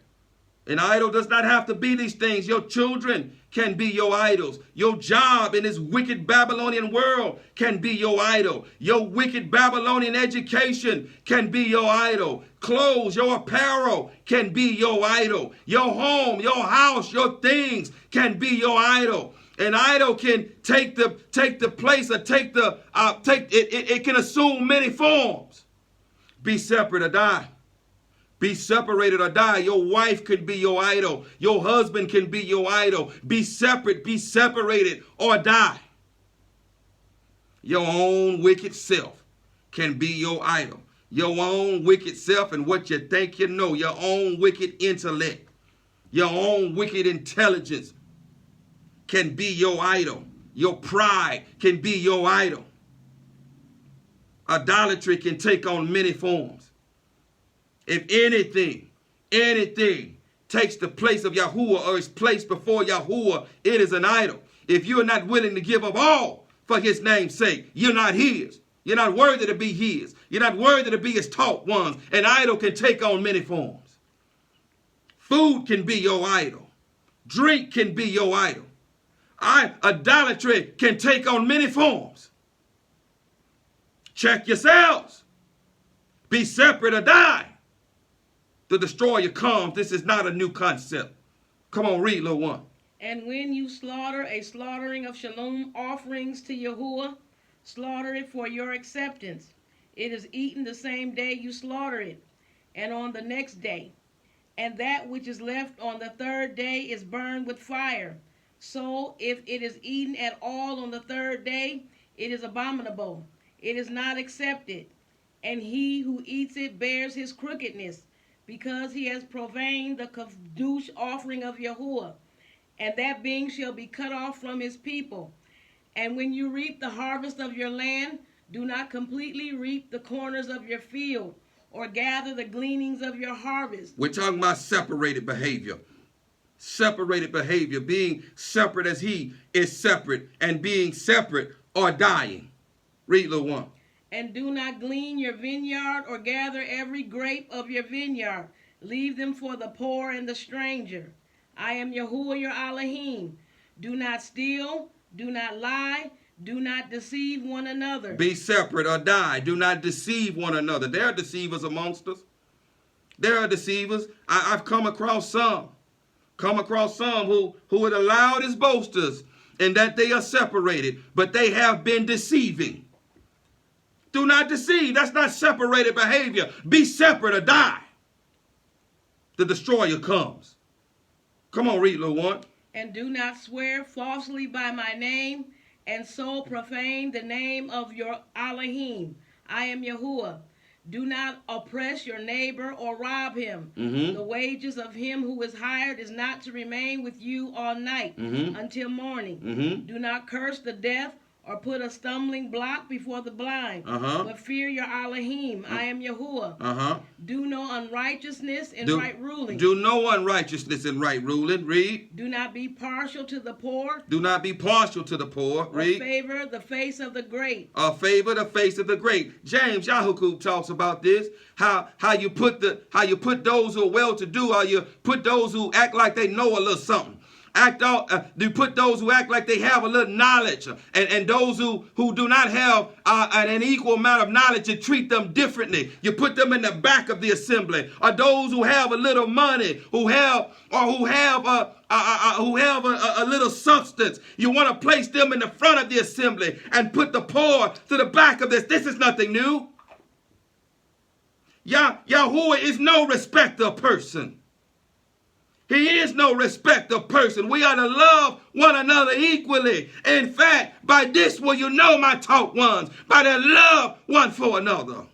S1: An idol does not have to be these things. Your children can be your idols. Your job in this wicked Babylonian world can be your idol. Your wicked Babylonian education can be your idol. Clothes, your apparel can be your idol. Your home, your house, your things can be your idol. An idol can take the place, or it can assume many forms. Be separate or die. Be separated or die. Your wife could be your idol. Your husband can be your idol. Be separate, be separated, or die. Your own wicked self can be your idol. Your own wicked self and what you think you know. Your own wicked intellect. Your own wicked intelligence can be your idol. Your pride can be your idol. Idolatry can take on many forms. If anything takes the place of Yahuwah or is placed before Yahuwah, it is an idol. If you're not willing to give up all for his name's sake, you're not his. You're not worthy to be his. You're not worthy to be his taught ones. An idol can take on many forms. Food can be your idol. Drink can be your idol. Idolatry can take on many forms. Check yourselves. Be separate or die. The destroyer comes. This is not a new concept. Come on, read, little one.
S2: And when you slaughter a slaughtering of shalom offerings to Yahuwah, slaughter it for your acceptance. It is eaten the same day you slaughter it, and on the next day. And that which is left on the third day is burned with fire. So if it is eaten at all on the third day, it is abominable. It is not accepted. And he who eats it bears his crookedness, because he has profaned the kadosh offering of Yahuwah, and that being shall be cut off from his people. And when you reap the harvest of your land, do not completely reap the corners of your field, or gather the gleanings of your harvest.
S1: We're talking about separated behavior. Separated behavior, being separate as he is separate, and being separate or dying. Read, little one.
S2: And do not glean your vineyard or gather every grape of your vineyard. Leave them for the poor and the stranger. I am Yahuwah your Elohim. Do not steal, do not lie, do not deceive one another. Be separate or die. Do not deceive one another. There are deceivers amongst us. There are deceivers. I've come across some who are the loudest boasters in that they are separated, but they have been deceiving. Do not deceive. That's not separated behavior. Be separate or die. The destroyer comes. Come on, read, little one. And do not swear falsely by my name, and so profane the name of your Elohim. I am Yahuwah. Do not oppress your neighbor or rob him. The wages of him who is hired is not to remain with you all night until morning. Do not curse the deaf or put a stumbling block before the blind, but fear your Elohim. I am Yahuwah. Do no unrighteousness in right ruling.
S1: Do no unrighteousness in right ruling. Read.
S2: Do not be partial to the poor.
S1: Do not be partial to the poor. Read.
S2: Or favor the face of the great.
S1: Or favor the face of the great. James YAHUAH'S talks about this. How you put those who are well-to-do, or you put those who act like they know a little something. You put those who act like they have a little knowledge, and those who do not have an equal amount of knowledge, you treat them differently. You put them in the back of the assembly. Or those who have a little money, who have a little substance, you want to place them in the front of the assembly and put the poor to the back of this. This is nothing new. Yahuwah is no respecter of person. He is no respecter of person. We are to love one another equally. In fact, by this will you know my taught ones, by their love one for another.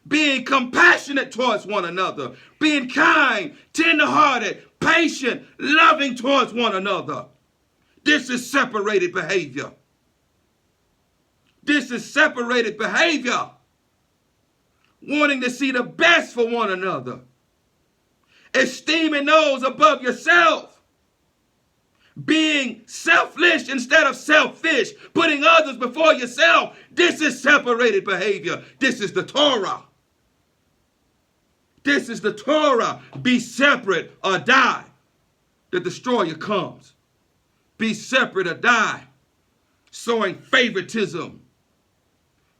S1: being compassionate towards one another, being kind, tenderhearted, patient, loving towards one another. This is separated behavior. This is separated behavior. Wanting to see the best for one another. Esteeming those above yourself. Being selfish instead of selfish. Putting others before yourself. This is separated behavior. This is the Torah. This is the Torah. Be separate or die. The destroyer comes. Be separate or die. Showing favoritism.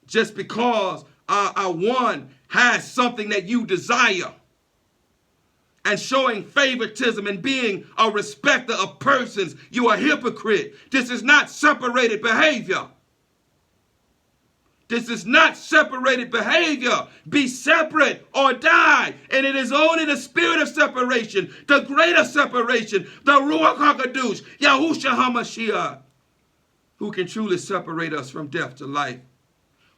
S1: Just because one has something that you desire. And showing favoritism and being a respecter of persons. You are a hypocrite. This is not separated behavior. This is not separated behavior. Be separate or die. And it is only the spirit of separation, the greater separation, the Ruach HaKadosh, Yahushua HaMashiach, who can truly separate us from death to life,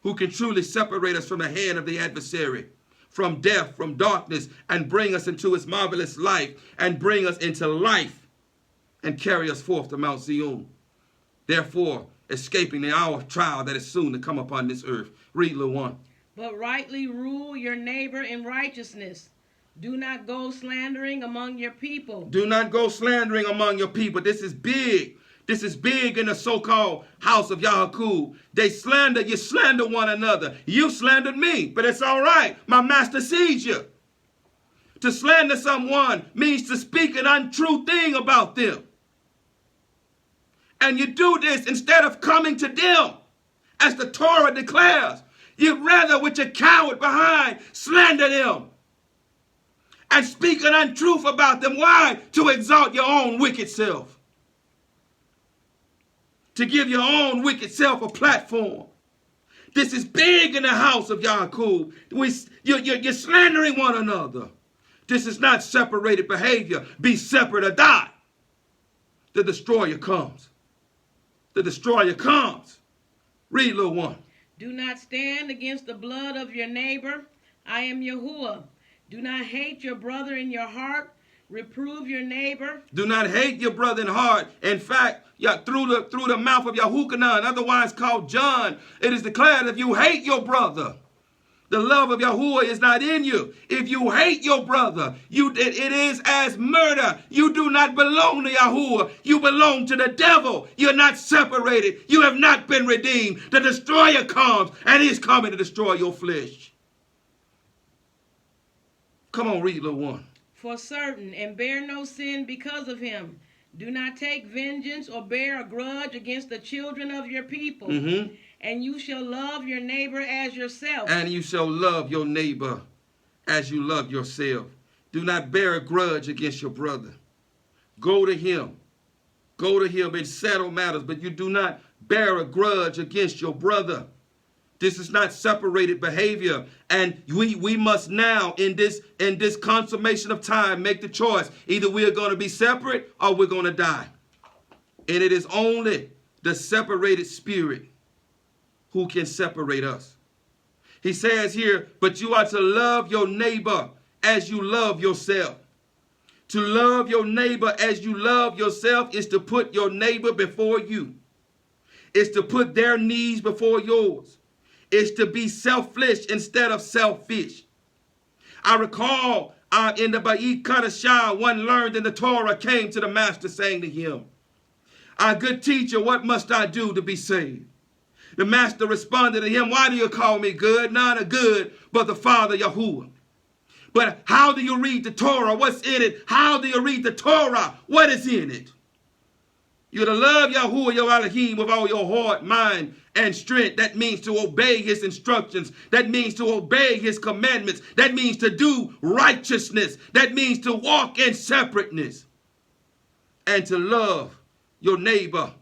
S1: who can truly separate us from the hand of the adversary, from death, from darkness, and bring us into his marvelous life, and bring us into life, and carry us forth to Mount Zion. Therefore, escaping the hour of trial that is soon to come upon this earth. Read, little one.
S2: But rightly rule your neighbor in righteousness. Do not go slandering among your people.
S1: Do not go slandering among your people. This is big. This is big in the so-called house of YAHUAH'S. They slander, you slander one another. You slandered me, but it's all right. My master sees you. To slander someone means to speak an untrue thing about them. And you do this instead of coming to them, as the Torah declares. You'd rather, with your coward behind, slander them and speak an untruth about them. Why? To exalt your own wicked self. To give your own wicked self a platform. This is big in the house of YAHUAH'S. You're slandering one another. This is not separated behavior. Be separate or die. The destroyer comes. The destroyer comes. Read, little one.
S2: Do not stand against the blood of your neighbor. I am Yahuwah. Do not hate your brother in your heart. Reprove your neighbor.
S1: Do not hate your brother in heart. In fact, through the mouth of Yahuwah, otherwise called John, it is declared if you hate your brother, the love of Yahuwah is not in you. If you hate your brother, it is as murder. You do not belong to Yahuwah. You belong to the devil. You're not separated. You have not been redeemed. The destroyer comes, and he's coming to destroy your flesh. Come on, read, little one.
S2: For certain, and bear no sin because of him. Do not take vengeance or bear a grudge against the children of your people. Mm-hmm. And you shall love your neighbor as yourself. And you shall love your neighbor as you love yourself. Do not bear a grudge against your brother. Go to him. Go to him and settle matters, but you do not bear a grudge against your brother. This is not separated behavior. And we must now, in this consummation of time, make the choice. Either we are going to be separate or we're going to die. And it is only the separated spirit who can separate us. He says here, but you are to love your neighbor as you love yourself. To love your neighbor as you love yourself is to put your neighbor before you. It's to put their needs before yours. It's to be selfish instead of selfish. I recall in the Ba'it Kadashah, one learned in the Torah came to the master saying to him, our good teacher, what must I do to be saved? The master responded to him, why do you call me good? None are good but the Father Yahuwah. But how do you read the Torah? What's in it? How do you read the Torah? What is in it? You're to love Yahuwah, your Elohim, with all your heart, mind, and strength. That means to obey his instructions. That means to obey his commandments. That means to do righteousness. That means to walk in separateness. And to love your neighbor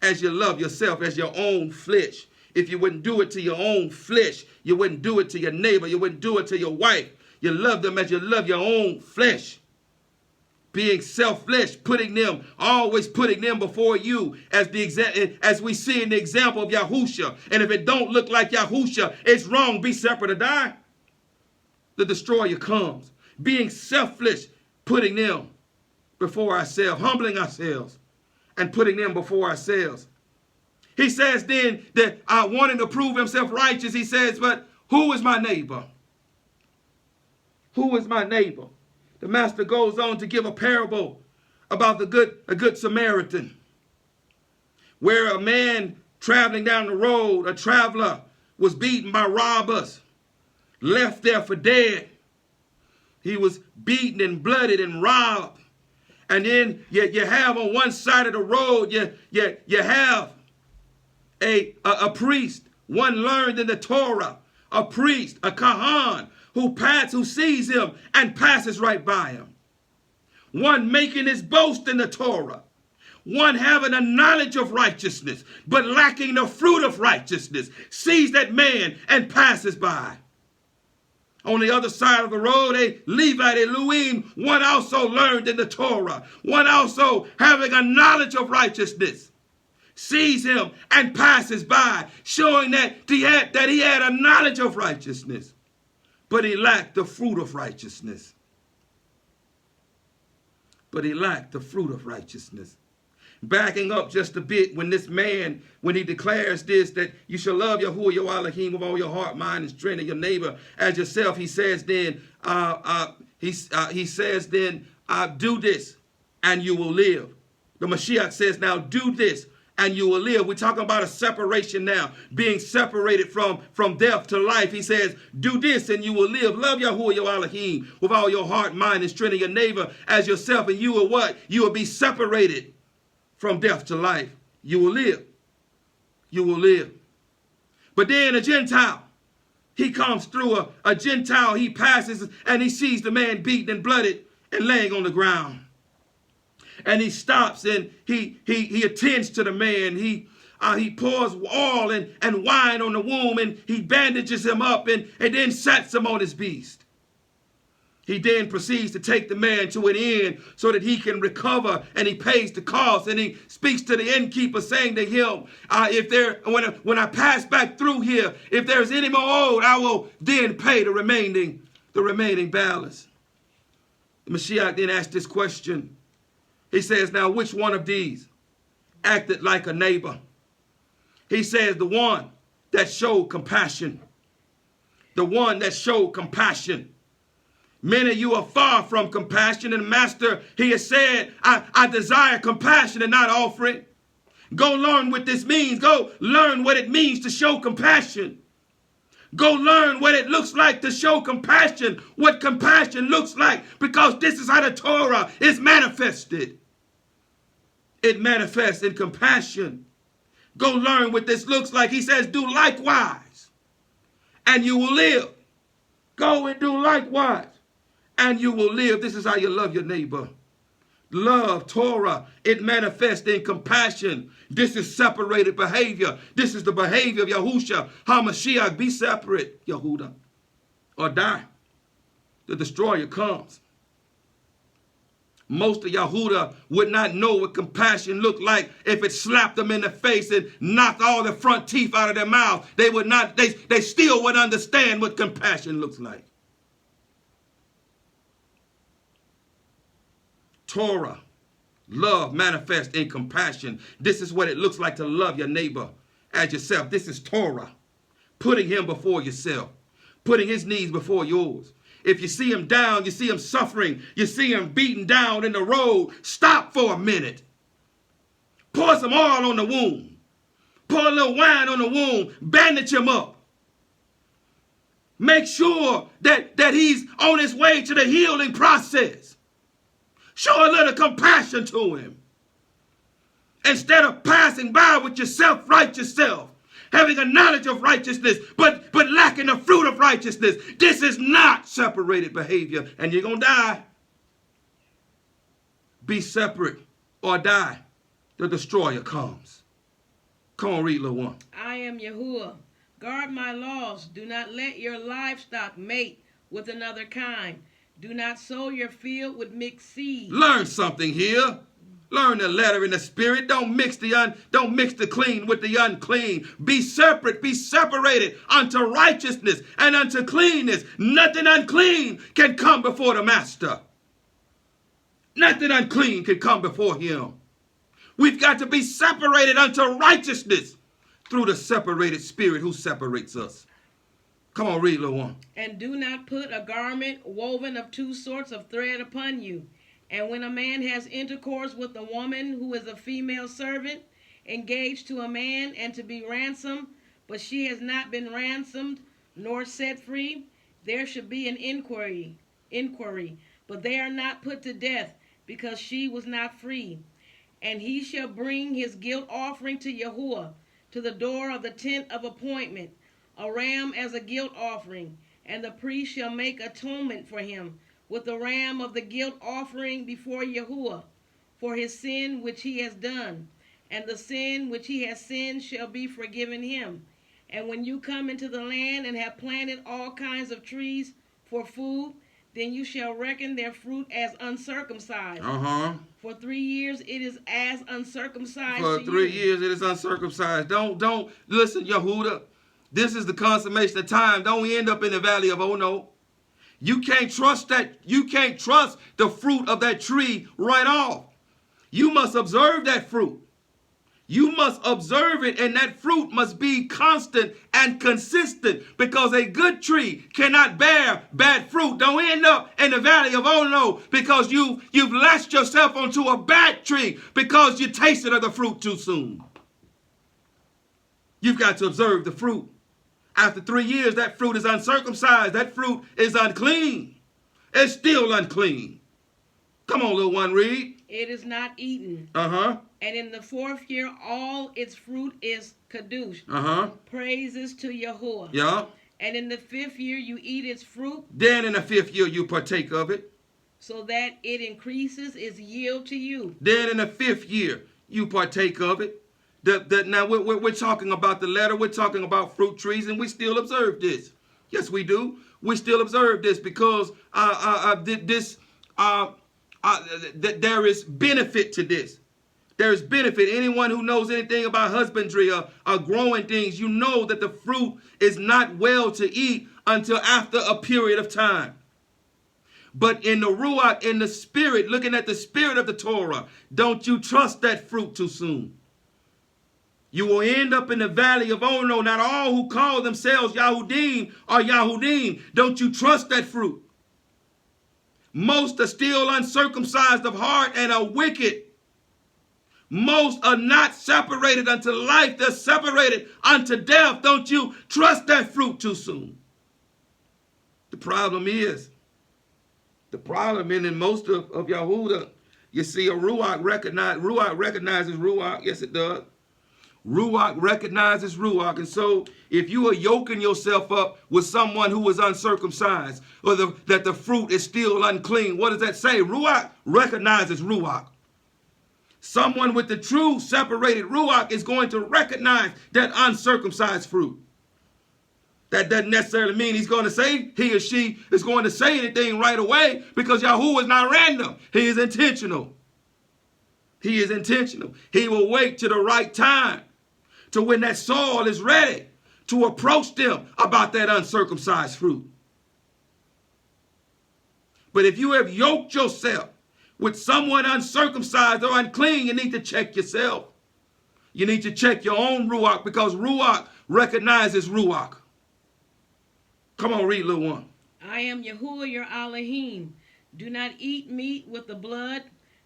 S2: as you love yourself, as your own flesh. If you wouldn't do it to your own flesh, you wouldn't do it to your neighbor. You wouldn't do it to your wife. You love them as you love your own flesh. Being selfless, always putting them before you as we see in the example of Yahushua. And if it don't look like Yahushua, it's wrong. Be separate or die.
S1: the destroyer comes. Being selfless, putting them before ourselves, humbling ourselves, and putting them before ourselves. He says then that wanting to prove himself righteous, he says, but who is my neighbor? Who is my neighbor? The master goes on to give a parable about a good Samaritan, where a man traveling down the road, a traveler, was beaten by robbers, left there for dead. He was beaten and bloodied and robbed. And then you have on one side of the road, you have a priest, one learned in the Torah, a priest, a Kahan, who sees him and passes right by him. One making his boast in the Torah. One having a knowledge of righteousness, but lacking the fruit of righteousness, sees that man and passes by. On the other side of the road, a Levite, a Elohim, one also learned in the Torah, one also having a knowledge of righteousness, sees him and passes by, showing that he had a knowledge of righteousness, but he lacked the fruit of righteousness. But he lacked the fruit of righteousness. Backing up just a bit, when this man, when he declares this, that you shall love Yahuwah your Elohim with all your heart, mind, and strength, and your neighbor as yourself, he says then, do this and you will live. The Mashiach says, now do this and you will live. We're talking about a separation now, being separated from death to life. He says, do this and you will live. Love Yahuwah your Elohim with all your heart, mind, and strength, and your neighbor as yourself, and you will what? You will be separated from death to life. You will live. You will live. But then a Gentile, he comes through, a Gentile, he passes and he sees the man beaten and blooded and laying on the ground. And he stops and he attends to the man. He pours oil and wine on the wound, and he bandages him up and then sets him on his beast. He then proceeds to take the man to an inn so that he can recover, and he pays the cost, and he speaks to the innkeeper saying to him, when I pass back through here, if there's any more owed, I will then pay the remaining balance. The Mashiach then asked this question. He says, now which one of these acted like a neighbor? He says the one that showed compassion. The one that showed compassion. Many of you are far from compassion, and Master, he has said, I desire compassion and not offering. Go learn what this means. Go learn what it means to show compassion. Go learn what it looks like to show compassion, what compassion looks like, because this is how the Torah is manifested. It manifests in compassion. Go learn what this looks like. He says, do likewise, and you will live. Go and do likewise, and you will live. This is how you love your neighbor. Love, Torah, it manifests in compassion. This is separated behavior. This is the behavior of Yahushua HaMashiach. Be separate, Yehuda, or die. The destroyer comes. Most of Yahuda would not know what compassion looked like if it slapped them in the face and knocked all the front teeth out of their mouth. They would not, they still would understand what compassion looks like. Torah, love manifests in compassion. This is what it looks like to love your neighbor as yourself. This is Torah. Putting him before yourself. Putting his needs before yours. If you see him down, you see him suffering, you see him beaten down in the road, stop for a minute. Pour some oil on the wound. Pour a little wine on the wound. Bandage him up. Make sure that he's on his way to the healing process. Show a little compassion to him. Instead of passing by with your self-righteous self, having a knowledge of righteousness, but lacking the fruit of righteousness. This is not separated behavior, and you're going to die. Be separate or die. The destroyer comes. Come on, read, little one.
S2: I am Yahuwah. Guard my laws. Do not let your livestock mate with another kind. Do not sow your field with mixed seed.
S1: Learn something here. Learn the letter in the spirit. Don't mix the clean with the unclean. Be separate, be separated unto righteousness and unto cleanness. Nothing unclean can come before the master. Nothing unclean can come before him. We've got to be separated unto righteousness through the separated spirit who separates us. Come on, read, little one.
S2: And do not put a garment woven of two sorts of thread upon you. And when a man has intercourse with a woman who is a female servant, engaged to a man and to be ransomed, but she has not been ransomed nor set free, there should be an inquiry. But they are not put to death, because she was not free. And he shall bring his guilt offering to Yahuwah, to the door of the tent of appointment, a ram as a guilt offering, and the priest shall make atonement for him with the ram of the guilt offering before Yahuwah, for his sin which he has done, and the sin which he has sinned shall be forgiven him. And when you come into the land and have planted all kinds of trees for food, then you shall reckon their fruit as uncircumcised. For 3 years it is as uncircumcised.
S1: For 3 years it is uncircumcised. Don't listen, Yehuda. This is the consummation of time. Don't end up in the valley of oh no. You can't trust that. You can't trust the fruit of that tree right off. You must observe that fruit. You must observe it, and that fruit must be constant and consistent, because a good tree cannot bear bad fruit. Don't end up in the valley of oh no because you've latched yourself onto a bad tree because you tasted of the fruit too soon. You've got to observe the fruit. After 3 years, that fruit is uncircumcised. That fruit is unclean. It's still unclean. Come on, little one, read.
S2: It is not eaten. And in the 4th year, all its fruit is kadush. Praises to Yahuwah.
S1: Yeah.
S2: And in the 5th year, you eat its fruit.
S1: Then in the 5th year, you partake of it.
S2: So that it increases its yield to you.
S1: Then in the 5th year, you partake of it. Now, we're talking about the letter. We're talking about fruit trees, and we still observe this. Yes, we do. We still observe this because there is benefit to this. There is benefit. Anyone who knows anything about husbandry or growing things, you know that the fruit is not well to eat until after a period of time. But in the Ruach, in the spirit, looking at the spirit of the Torah, don't you trust that fruit too soon. You will end up in the valley of Ono. Not all who call themselves Yahudim are Yahudim. Don't you trust that fruit. Most are still uncircumcised of heart and are wicked. Most are not separated unto life. They're separated unto death. Don't you trust that fruit too soon. The problem in most of Yahudah, you see, a Ruach recognizes Ruach. Yes, it does. Ruach recognizes Ruach. And so if you are yoking yourself up with someone who is uncircumcised, or that the fruit is still unclean, what does that say? Ruach recognizes Ruach. Someone with the true separated Ruach is going to recognize that uncircumcised fruit. That doesn't necessarily mean he or she is going to say anything right away, because Yahuwah is not random. He is intentional. He is intentional. He will wait to the right time, to when that soil is ready to approach them about that uncircumcised fruit. But if you have yoked yourself with someone uncircumcised or unclean, you need to check yourself. You need to check your own Ruach, because Ruach recognizes Ruach. Come on, read, little one.
S2: I am Yahuwah your Elohim. Do not eat meat with the blood.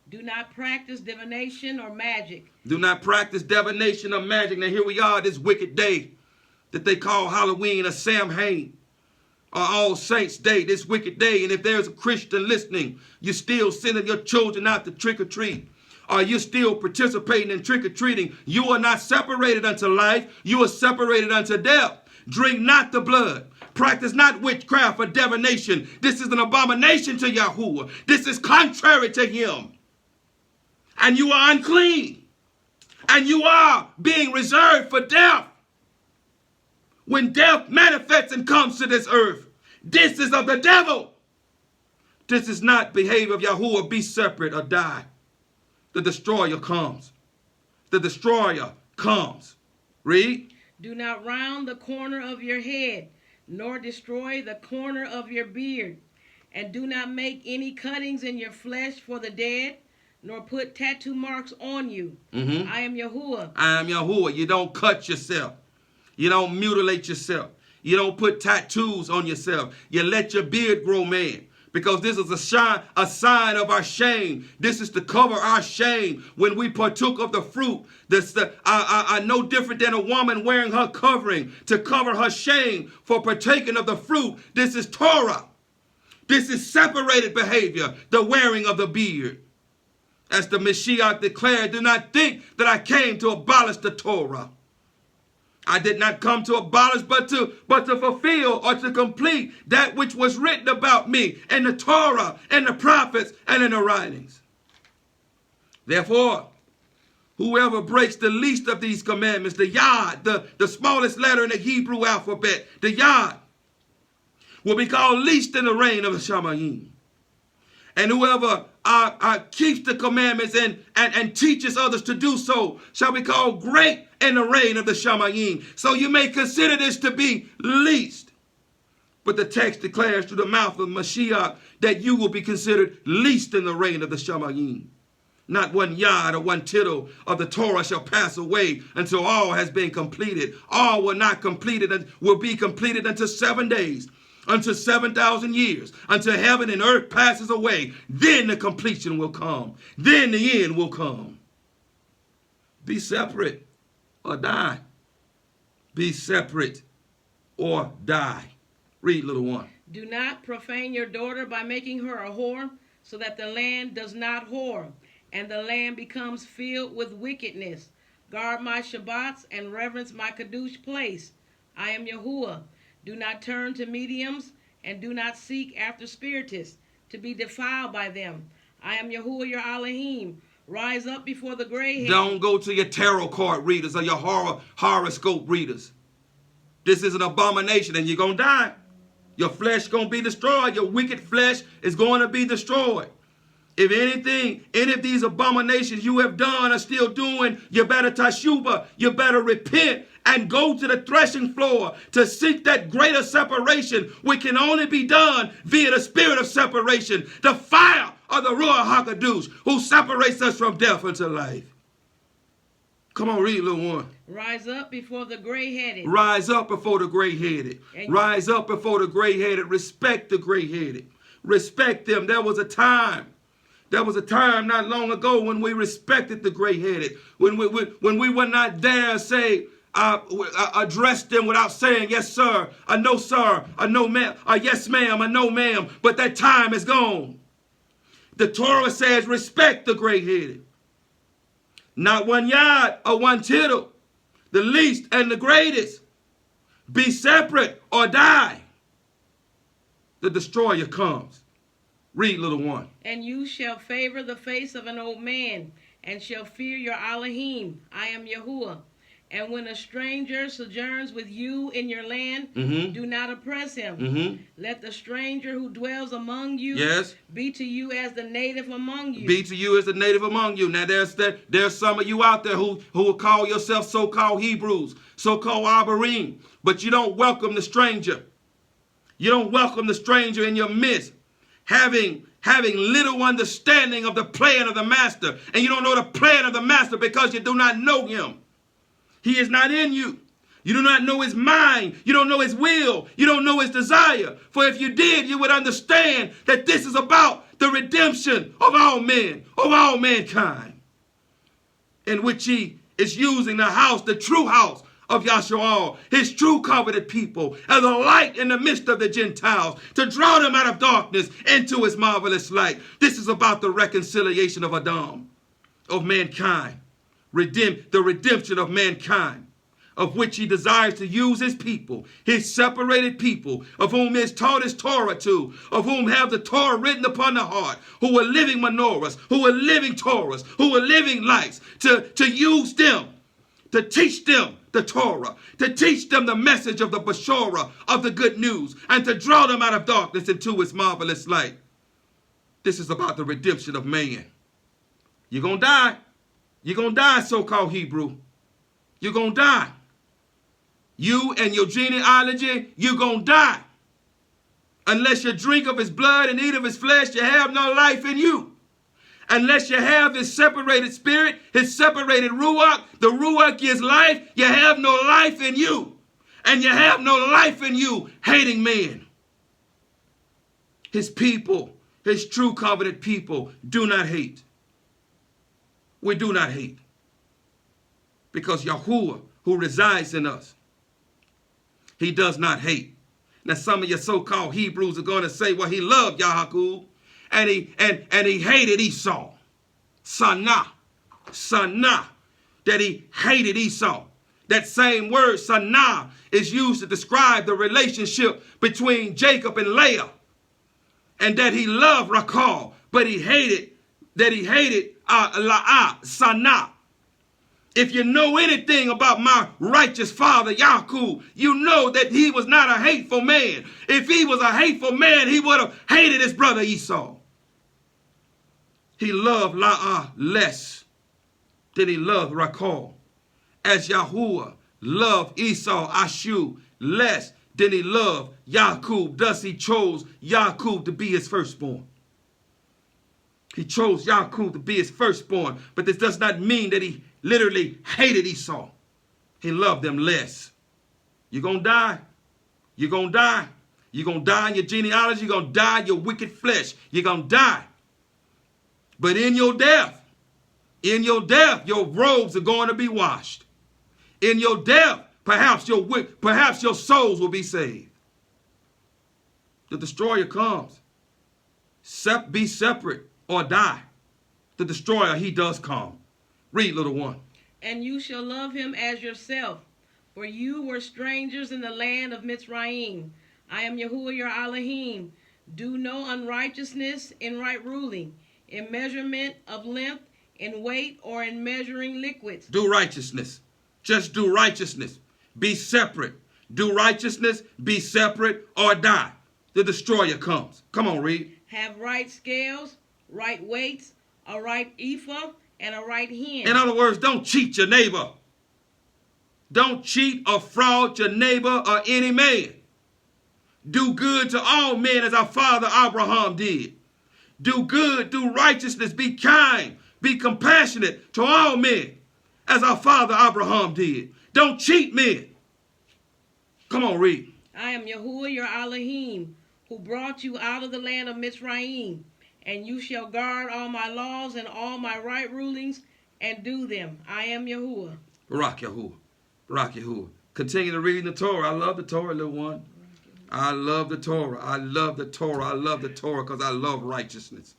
S2: Do not practice divination or magic.
S1: Do not practice divination or magic. Now here we are, this wicked day that they call Halloween or Samhain or All Saints Day, this wicked day. And if there's a Christian listening, you're still sending your children out to trick or treat, or you're still participating in trick or treating, you are not separated unto life. You are separated unto death. Drink not the blood. Practice not witchcraft or divination. This is an abomination to Yahuwah. This is contrary to him. And you are unclean. And you are being reserved for death. When death manifests and comes to this earth, this is of the devil. This is not behavior of Yahuwah. Be separate or die. The destroyer comes. The destroyer comes. Read.
S2: Do not round the corner of your head, nor destroy the corner of your beard. And do not make any cuttings in your flesh for the dead, nor put tattoo marks on you. I am Yahuwah.
S1: I am Yahuwah. You don't cut yourself. You don't mutilate yourself. You don't put tattoos on yourself. You let your beard grow, man. Because this is a sign of our shame. This is to cover our shame when we partook of the fruit. That's no different than a woman wearing her covering to cover her shame for partaking of the fruit. This is Torah. This is separated behavior, the wearing of the beard. As the Mashiach declared, do not think that I came to abolish the Torah. I did not come to abolish, but to fulfill or to complete that which was written about me in the Torah, and the prophets, and in the writings. Therefore, whoever breaks the least of these commandments, the Yod, the smallest letter in the Hebrew alphabet, the Yod, will be called least in the reign of the Shamayim. And whoever keeps the commandments and teaches others to do so shall be called great in the reign of the Shamayim. So you may consider this to be least. But the text declares through the mouth of Mashiach that you will be considered least in the reign of the Shamayim. Not one yod or one tittle of the Torah shall pass away until all has been completed. All will not completed and will be completed until 7 days. Until 7,000 years, until heaven and earth passes away, then the completion will come. Then the end will come. Be separate or die. Be separate or die. Read, little one.
S2: Do not profane your daughter by making her a whore, so that the land does not whore, and the land becomes filled with wickedness. Guard my Shabbats and reverence my Kadush place. I am Yahuwah. Do not turn to mediums, and do not seek after spiritists to be defiled by them. I am Yahuwah your Elohim. Rise up before the gray head.
S1: Don't go to your tarot card readers or your horoscope readers. This is an abomination, and you're going to die. Your flesh is going to be destroyed. Your wicked flesh is going to be destroyed. If anything, any of these abominations you have done are still doing, you better tashubah, you better repent, and go to the threshing floor to seek that greater separation, which can only be done via the spirit of separation, the fire of the Ruach HaKadosh, who separates us from death unto life. Come on, read, little one.
S2: Rise up before the gray-headed.
S1: Rise up before the gray-headed. Rise up before the gray-headed. Respect the gray-headed. Respect them. There was a time not long ago when we respected the gray-headed. When we would not dare say, address them without saying, yes, sir, no, sir, no, ma'am, yes, ma'am, no, ma'am. But that time is gone. The Torah says, respect the gray-headed. Not one yod or one tittle, the least and the greatest. Be separate or die. The destroyer comes. Read, little one.
S2: And you shall favor the face of an old man, and shall fear your Elohim. I am Yahuwah. And when a stranger sojourns with you in your land, do not oppress him. Let the stranger who dwells among you be to you as the native among you.
S1: Be to you as the native among you. Now there's some of you out there who will call yourself so-called Hebrews, so-called Abarim, but you don't welcome the stranger. You don't welcome the stranger in your midst, having little understanding of the plan of the master. And you don't know the plan of the master because you do not know him. He is not in you. You do not know his mind. You don't know his will. You don't know his desire. For if you did, you would understand that this is about the redemption of all men, of all mankind, in which he is using the house, the true house of Yahshua, his true covenant people, as a light in the midst of the Gentiles, to draw them out of darkness into his marvelous light. This is about the reconciliation of Adam, of mankind. The redemption of mankind, of which he desires to use his people, his separated people, of whom he has taught his Torah to, of whom have the Torah written upon the heart, who are living menorahs, who are living Torahs, who are living lights, to use them, to teach them the Torah, to teach them the message of the Bashorah, of the good news, and to draw them out of darkness into his marvelous light. This is about the redemption of man. You're going to die. You're going to die, so-called Hebrew. You're going to die. You and your genealogy, you're going to die. Unless you drink of his blood and eat of his flesh, you have no life in you. Unless you have his separated spirit, his separated ruach, the ruach gives life, you have no life in you. And you have no life in you hating men. His people, his true covenant people, do not hate. We do not hate. Because Yahuwah, who resides in us, he does not hate. Now some of your so-called Hebrews are going to say, well, he loved Yahuwah and he hated Esau. Sanah, that he hated Esau. That same word, Sanah, is used to describe the relationship between Jacob and Leah. And that he loved Rachel, but he hated Sanah. If you know anything about my righteous father, Yaakov, you know that he was not a hateful man. If he was a hateful man, he would have hated his brother Esau. He loved La'ah less than he loved Rachel. As Yahuwah loved Esau, Ashu, less than he loved Yaakov, thus he chose Yaakov to be his firstborn. He chose Yaakov to be his firstborn, but this does not mean that he literally hated Esau. He loved them less. You're going to die. You're going to die. You're going to die in your genealogy. You're going to die in your wicked flesh. You're going to die. But in your death, your robes are going to be washed. In your death, perhaps your souls will be saved. The destroyer comes. Be separate or die. The destroyer, he does come. Read, little one.
S2: And you shall love him as yourself, for you were strangers in the land of Mitzrayim. I am Yahuwah your Elohim. Do no unrighteousness in right ruling, in measurement of length, in weight, or in measuring liquids.
S1: Do righteousness. Just do righteousness. Be separate. Do righteousness, be separate, or die. The destroyer comes. Come on, read.
S2: Have right scales, right weights, a right ephah, and a right hin.
S1: In other words, don't cheat your neighbor. Don't cheat or fraud your neighbor or any man. Do good to all men as our father Abraham did. Do good, do righteousness, be kind, be compassionate to all men as our father Abraham did. Don't cheat men. Come on, read.
S2: I am Yahuwah your Elohim, who brought you out of the land of Mitzrayim, and you shall guard all my laws and all my right rulings and do them. I am Yahuwah.
S1: Barak Yahuwah. Barak Yahuwah. Continue to read the Torah. I love the Torah, little one. I love the Torah. I love the Torah. I love the Torah because I love righteousness.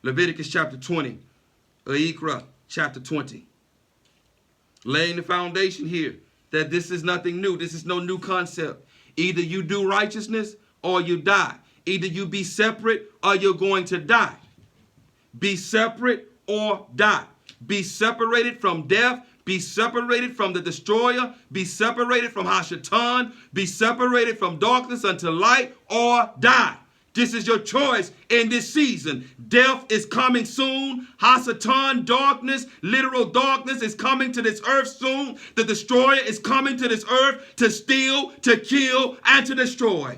S1: Leviticus chapter 20. Ikra chapter 20. Laying the foundation here that this is nothing new. This is no new concept. Either you do righteousness or you die. Either you be separate or you're going to die. Be separate or die. Be separated from death. Be separated from the destroyer. Be separated from Hashatan. Be separated from darkness unto light or die. This is your choice in this season. Death is coming soon. Hashatan, darkness, literal darkness is coming to this earth soon. The destroyer is coming to this earth to steal, to kill, and to destroy.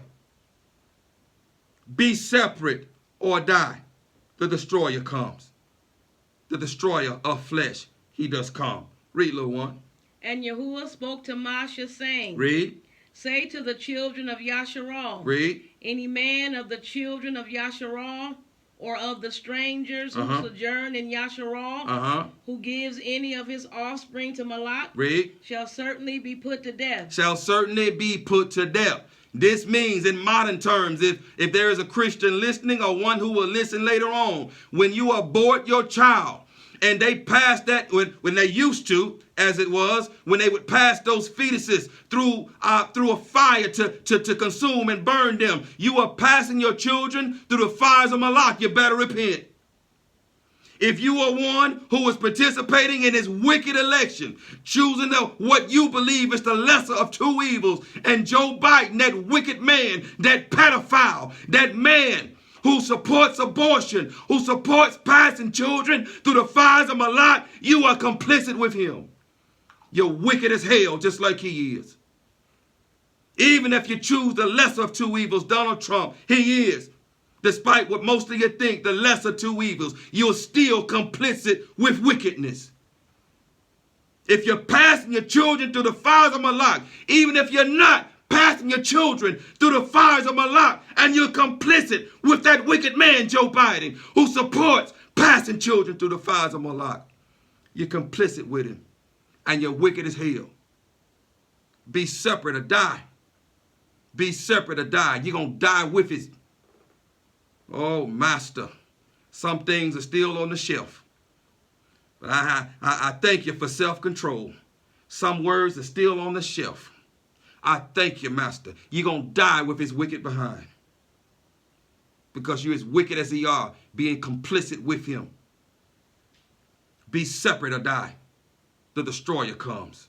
S1: Be separate or die. The destroyer comes. The destroyer of flesh, he does come. Read, little one.
S2: And Yahuwah spoke to Moshe, saying,
S1: Read.
S2: Say to the children of Yasharal,
S1: Read.
S2: Any man of the children of Yasharal, or of the strangers who sojourn in Yasharal, who gives any of his offspring to Malak,
S1: Read.
S2: shall certainly be put to death.
S1: Shall certainly be put to death. This means in modern terms, if there is a Christian listening or one who will listen later on, when you abort your child, and they pass that, when they used to, as it was, when they would pass those fetuses through a fire to consume and burn them. You are passing your children through the fires of Malak. You better repent. If you are one who is participating in this wicked election, choosing what you believe is the lesser of two evils, and Joe Biden, that wicked man, that pedophile, that man who supports abortion, who supports passing children through the fires of Malak, you are complicit with him. You're wicked as hell, just like he is. Even if you choose the lesser of two evils, Donald Trump, he is. Despite what most of you think, the lesser two evils, you're still complicit with wickedness. If you're passing your children through the fires of Malak, even if you're not passing your children through the fires of Malak, and you're complicit with that wicked man, Joe Biden, who supports passing children through the fires of Malak, you're complicit with him, and you're wicked as hell. Be separate or die. Be separate or die. You're going to die with it. Oh, Master, some things are still on the shelf. But I thank you for self-control. Some words are still on the shelf. I thank you, Master. You're going to die with his wicked behind. Because you're as wicked as he are, being complicit with him. Be separate or die. The destroyer comes.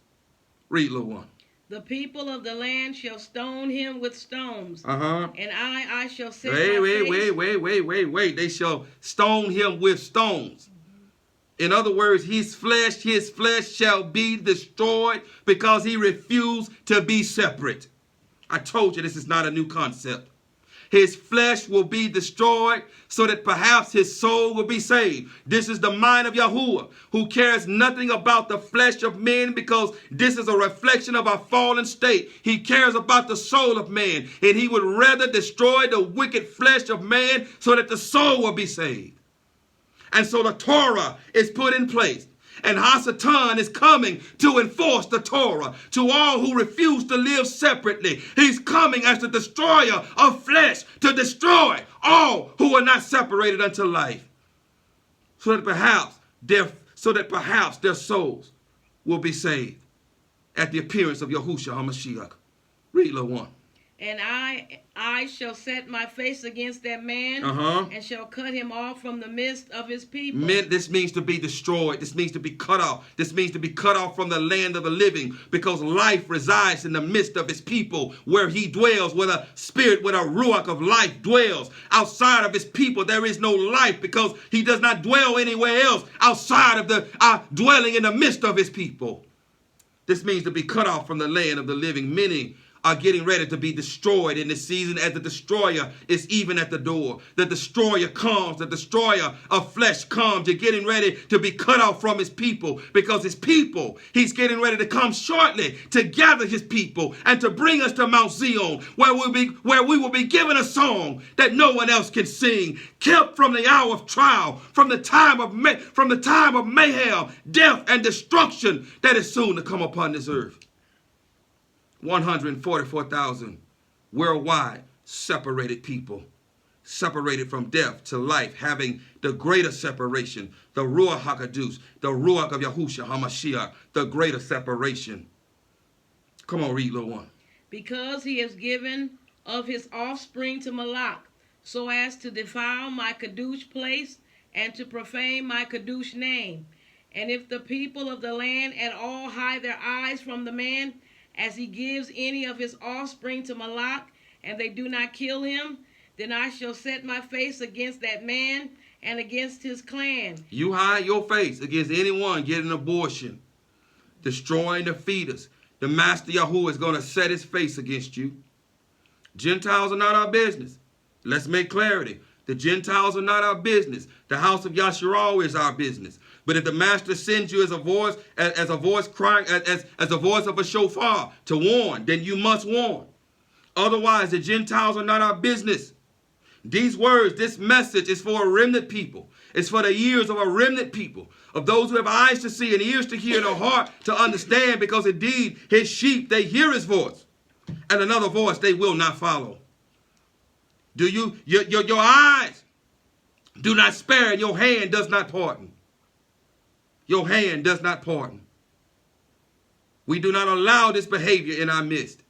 S1: Read, little one.
S2: The people of the land shall stone him with stones.
S1: And
S2: I shall set
S1: Wait. They shall stone him with stones. In other words, his flesh shall be destroyed because he refused to be separate. I told you this is not a new concept. His flesh will be destroyed so that perhaps his soul will be saved. This is the mind of Yahuwah, who cares nothing about the flesh of men, because this is a reflection of our fallen state. He cares about the soul of man, and he would rather destroy the wicked flesh of man so that the soul will be saved. And so the Torah is put in place. And Hasatan is coming to enforce the Torah to all who refuse to live separately. He's coming as the destroyer of flesh to destroy all who are not separated unto life. So that perhaps their souls will be saved at the appearance of Yahushua HaMashiach. Read, little one.
S2: And I shall set my face against that man, and shall cut him off from the midst of his people.
S1: This means to be destroyed. This means to be cut off. This means to be cut off from the land of the living, because life resides in the midst of his people, where he dwells, where the spirit, where the ruach of life dwells. Outside of his people, there is no life, because he does not dwell anywhere else outside of the dwelling in the midst of his people. This means to be cut off from the land of the living. Many are getting ready to be destroyed in this season, as the destroyer is even at the door. The destroyer comes. The destroyer of flesh comes. You're getting ready to be cut off from his people, because his people, he's getting ready to come shortly to gather his people and to bring us to Mount Zion, where we will be given a song that no one else can sing, kept from the hour of trial, from the time of mayhem, death, and destruction that is soon to come upon this earth. 144,000 worldwide separated people, separated from death to life, having the greater separation, the Ruach HaKadosh, the Ruach of Yahushua HaMashiach, the greater separation. Come on, read, little one.
S2: Because he has given of his offspring to Malak, so as to defile my Kadosh place and to profane my Kadosh name. And if the people of the land at all hide their eyes from the man, as he gives any of his offspring to Malak, and they do not kill him, then I shall set my face against that man and against his clan.
S1: You hide your face against anyone getting an abortion, destroying the fetus. The Master Yahuwah is going to set his face against you. Gentiles are not our business. Let's make clarity. The Gentiles are not our business. The house of Yasharal is our business. But if the Master sends you as a voice crying, as a voice of a shofar to warn, then you must warn. Otherwise, the Gentiles are not our business. These words, this message is for a remnant people. It's for the ears of a remnant people, of those who have eyes to see and ears to hear and a heart to understand, because indeed his sheep, they hear his voice, and another voice they will not follow. Do you, your eyes do not spare, and your hand does not pardon. Your hand does not pardon. We do not allow this behavior in our midst.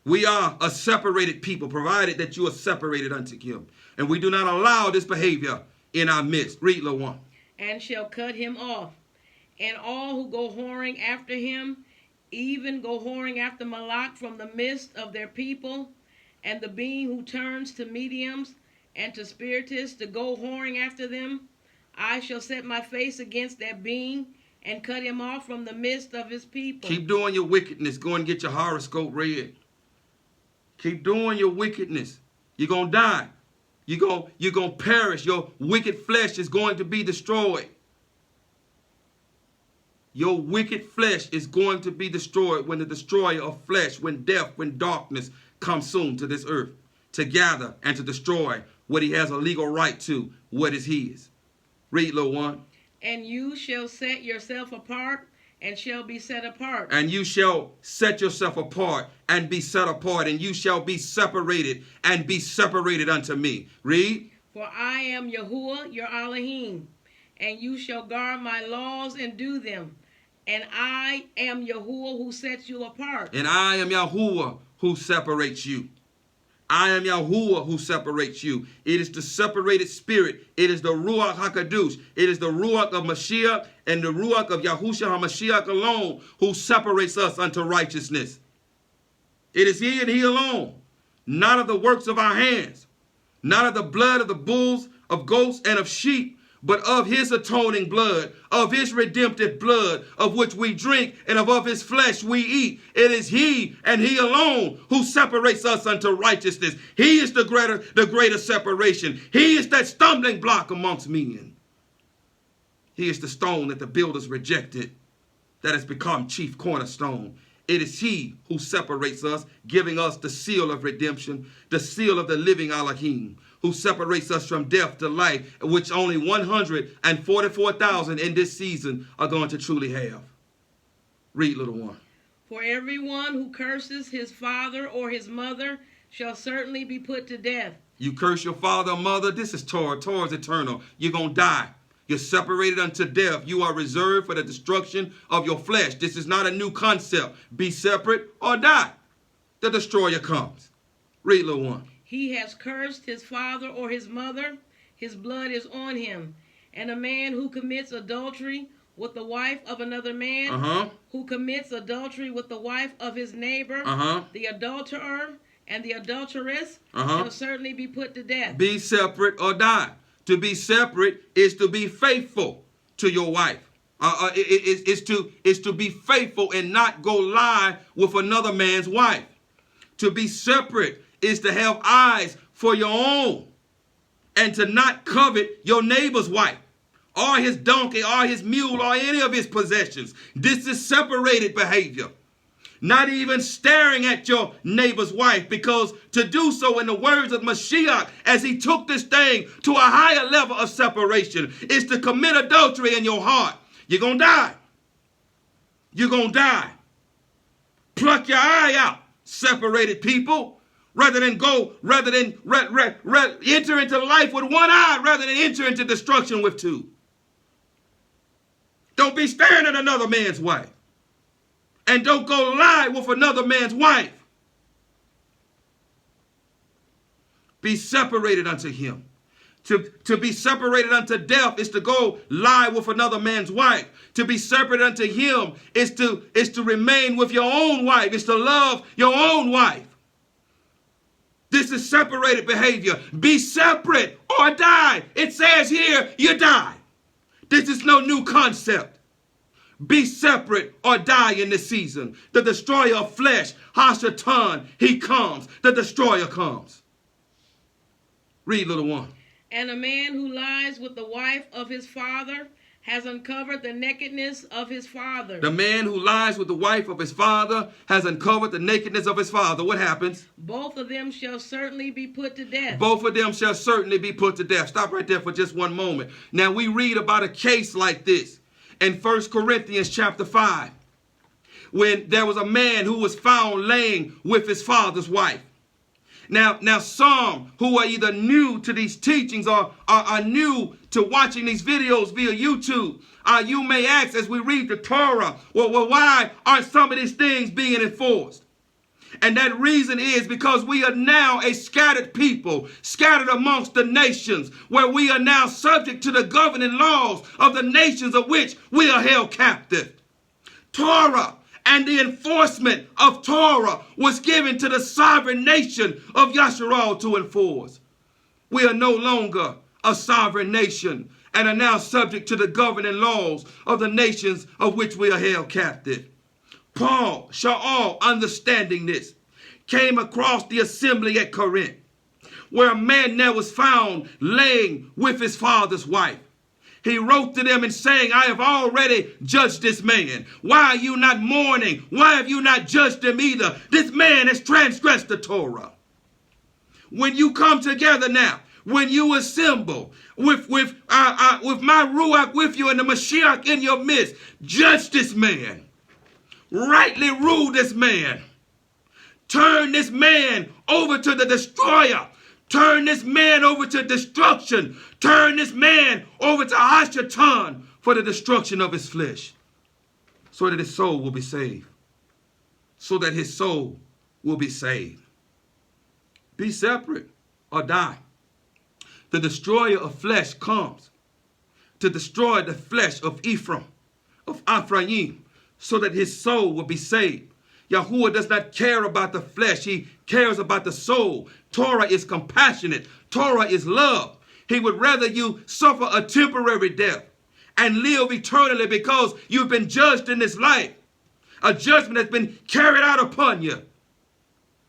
S1: We are a separated people, provided that you are separated unto him. And we do not allow this behavior in our midst. Read, little one.
S2: And shall cut him off. And all who go whoring after him, even go whoring after Malak from the midst of their people, and the being who turns to mediums, and to spiritists to go whoring after them, I shall set my face against that being and cut him off from the midst of his people.
S1: Keep doing your wickedness. Go and get your horoscope read. Keep doing your wickedness. You're going to die. You're going to perish. Your wicked flesh is going to be destroyed. Your wicked flesh is going to be destroyed when the destroyer of flesh, when death, when darkness comes soon to this earth to gather and to destroy what he has a legal right to, what is his. Read, little one.
S2: And you shall set yourself apart and shall be set apart.
S1: And you shall set yourself apart and be set apart, and you shall be separated and be separated unto me. Read.
S2: For I am Yahuwah, your Elohim, and you shall guard my laws and do them. And I am Yahuwah who sets you apart.
S1: And I am Yahuwah who separates you. I am Yahuwah who separates you. It is the separated spirit. It is the Ruach HaKadosh. It is the Ruach of Mashiach and the Ruach of Yahushua HaMashiach alone who separates us unto righteousness. It is he and he alone, not of the works of our hands, not of the blood of the bulls, of goats, and of sheep, but of his atoning blood, of his redemptive blood, of which we drink, and of his flesh we eat. It is he and he alone who separates us unto righteousness. He is the greater separation. He is that stumbling block amongst men. He is the stone that the builders rejected, that has become chief cornerstone. It is he who separates us, giving us the seal of redemption, the seal of the living Elohim, who separates us from death to life, which only 144,000 in this season are going to truly have. Read, little one.
S2: For everyone who curses his father or his mother shall certainly be put to death.
S1: You curse your father or mother, this is Torah. Torah is eternal. You're going to die. You're separated unto death. You are reserved for the destruction of your flesh. This is not a new concept. Be separate or die. The destroyer comes. Read, little one.
S2: He has cursed his father or his mother. His blood is on him. And a man who commits adultery with the wife of another man, who commits adultery with the wife of his neighbor, the adulterer and the adulteress, shall certainly be put to death.
S1: Be separate or die. To be separate is to be faithful to your wife. Is to be faithful and not go lie with another man's wife. To be separate is to have eyes for your own and to not covet your neighbor's wife or his donkey or his mule or any of his possessions. This is separated behavior. Not even staring at your neighbor's wife, because to do so, in the words of Mashiach, as he took this thing to a higher level of separation, is to commit adultery in your heart. You're going to die. You're going to die. Pluck your eye out, separated people, rather than enter into life with one eye rather than enter into destruction with two. Don't be staring at another man's wife. And don't go lie with another man's wife. Be separated unto him. To be separated unto death is to go lie with another man's wife. To be separate unto him is to remain with your own wife. Is to love your own wife. This is separated behavior. Be separate or die. It says here, you die. This is no new concept. Be separate or die in this season. The destroyer of flesh, Hashatan, he comes. The destroyer comes. Read, little one.
S2: And a man who lies with the wife of his father has uncovered the nakedness of his father.
S1: The man who lies with the wife of his father has uncovered the nakedness of his father. What happens?
S2: Both of them shall certainly be put to death.
S1: Both of them shall certainly be put to death. Stop right there for just one moment. Now we read about a case like this in 1 Corinthians chapter 5, when there was a man who was found laying with his father's wife. Now some who are either new to these teachings or are new to watching these videos via YouTube, you may ask as we read the Torah, well, why aren't some of these things being enforced? And that reason is because we are now a scattered people, scattered amongst the nations, where we are now subject to the governing laws of the nations of which we are held captive. Torah and the enforcement of Torah was given to the sovereign nation of Yasharal to enforce. We are no longer a sovereign nation and are now subject to the governing laws of the nations of which we are held captive. Paul, Shaul, understanding this, came across the assembly at Corinth, where a man there was found laying with his father's wife. He wrote to them and saying, I have already judged this man. Why are you not mourning? Why have you not judged him either? This man has transgressed the Torah. When you come together now, when you assemble with my Ruach with you and the Mashiach in your midst, judge this man. Rightly rule this man. Turn this man over to the destroyer. Turn this man over to destruction. Turn this man over to Hashatan for the destruction of his flesh, so that his soul will be saved. So that his soul will be saved. Be separate or die. The destroyer of flesh comes to destroy the flesh of Ephraim, so that his soul will be saved. Yahuwah does not care about the flesh. He cares about the soul. Torah is compassionate. Torah is love. He would rather you suffer a temporary death and live eternally because you've been judged in this life. A judgment has been carried out upon you.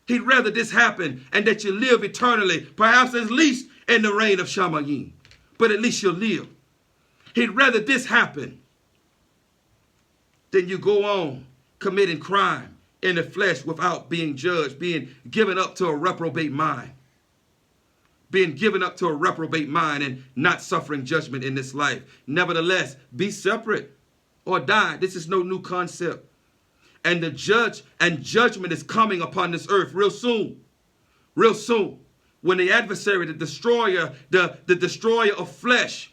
S1: He'd rather this happen and that you live eternally, perhaps at least in the reign of Shamayim. But at least you'll live. He'd rather this happen than you go on committing crime in the flesh without being judged, being given up to a reprobate mind. Being given up to a reprobate mind and not suffering judgment in this life. Nevertheless, be separate or die. This is no new concept. And the judgment is coming upon this earth real soon. Real soon. When the adversary, the destroyer of flesh,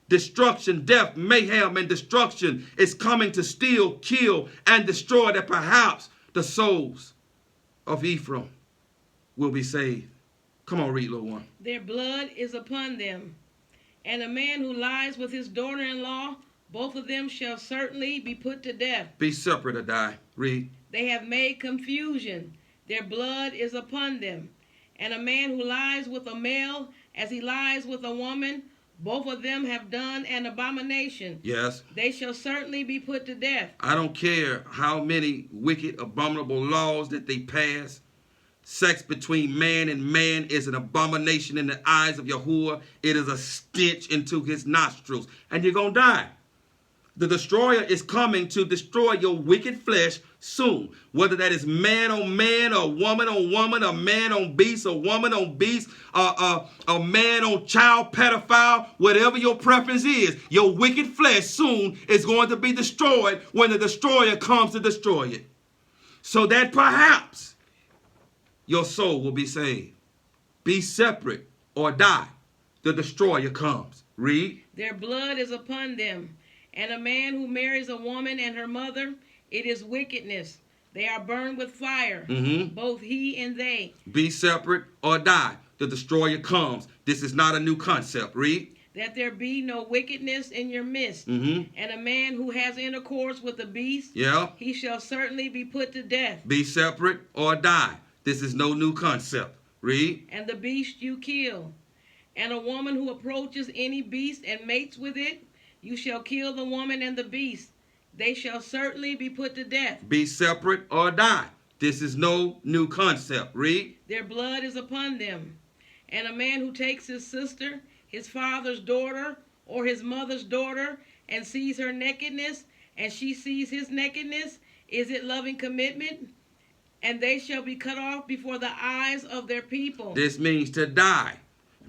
S1: destruction, death, mayhem, and destruction is coming to steal, kill, and destroy, that perhaps the souls of Ephraim will be saved. Come on, read, little one.
S2: Their blood is upon them. And a man who lies with his daughter-in-law, both of them shall certainly be put to death.
S1: Be separate or die. Read.
S2: They have made confusion. Their blood is upon them. And a man who lies with a male as he lies with a woman, both of them have done an abomination.
S1: Yes.
S2: They shall certainly be put to death.
S1: I don't care how many wicked, abominable laws that they pass. Sex between man and man is an abomination in the eyes of Yahuwah. It is a stench into his nostrils. And you're going to die. The destroyer is coming to destroy your wicked flesh soon. Whether that is man on man, or woman on woman, or man on beast, or woman on beast, a man on child pedophile, whatever your preference is, your wicked flesh soon is going to be destroyed when the destroyer comes to destroy it. So that perhaps your soul will be saved. Be separate or die. The destroyer comes. Read.
S2: Their blood is upon them. And a man who marries a woman and her mother, it is wickedness. They are burned with fire, both he and they.
S1: Be separate or die. The destroyer comes. This is not a new concept. Read.
S2: That there be no wickedness in your midst. And a man who has intercourse with a beast, he shall certainly be put to death.
S1: Be separate or die. This is no new concept. Read.
S2: And the beast you kill. And a woman who approaches any beast and mates with it, you shall kill the woman and the beast. They shall certainly be put to death.
S1: Be separate or die. This is no new concept. Read.
S2: Their blood is upon them. And a man who takes his sister, his father's daughter, or his mother's daughter, and sees her nakedness, and she sees his nakedness, is it loving commitment? And they shall be cut off before the eyes of their people.
S1: This means to die.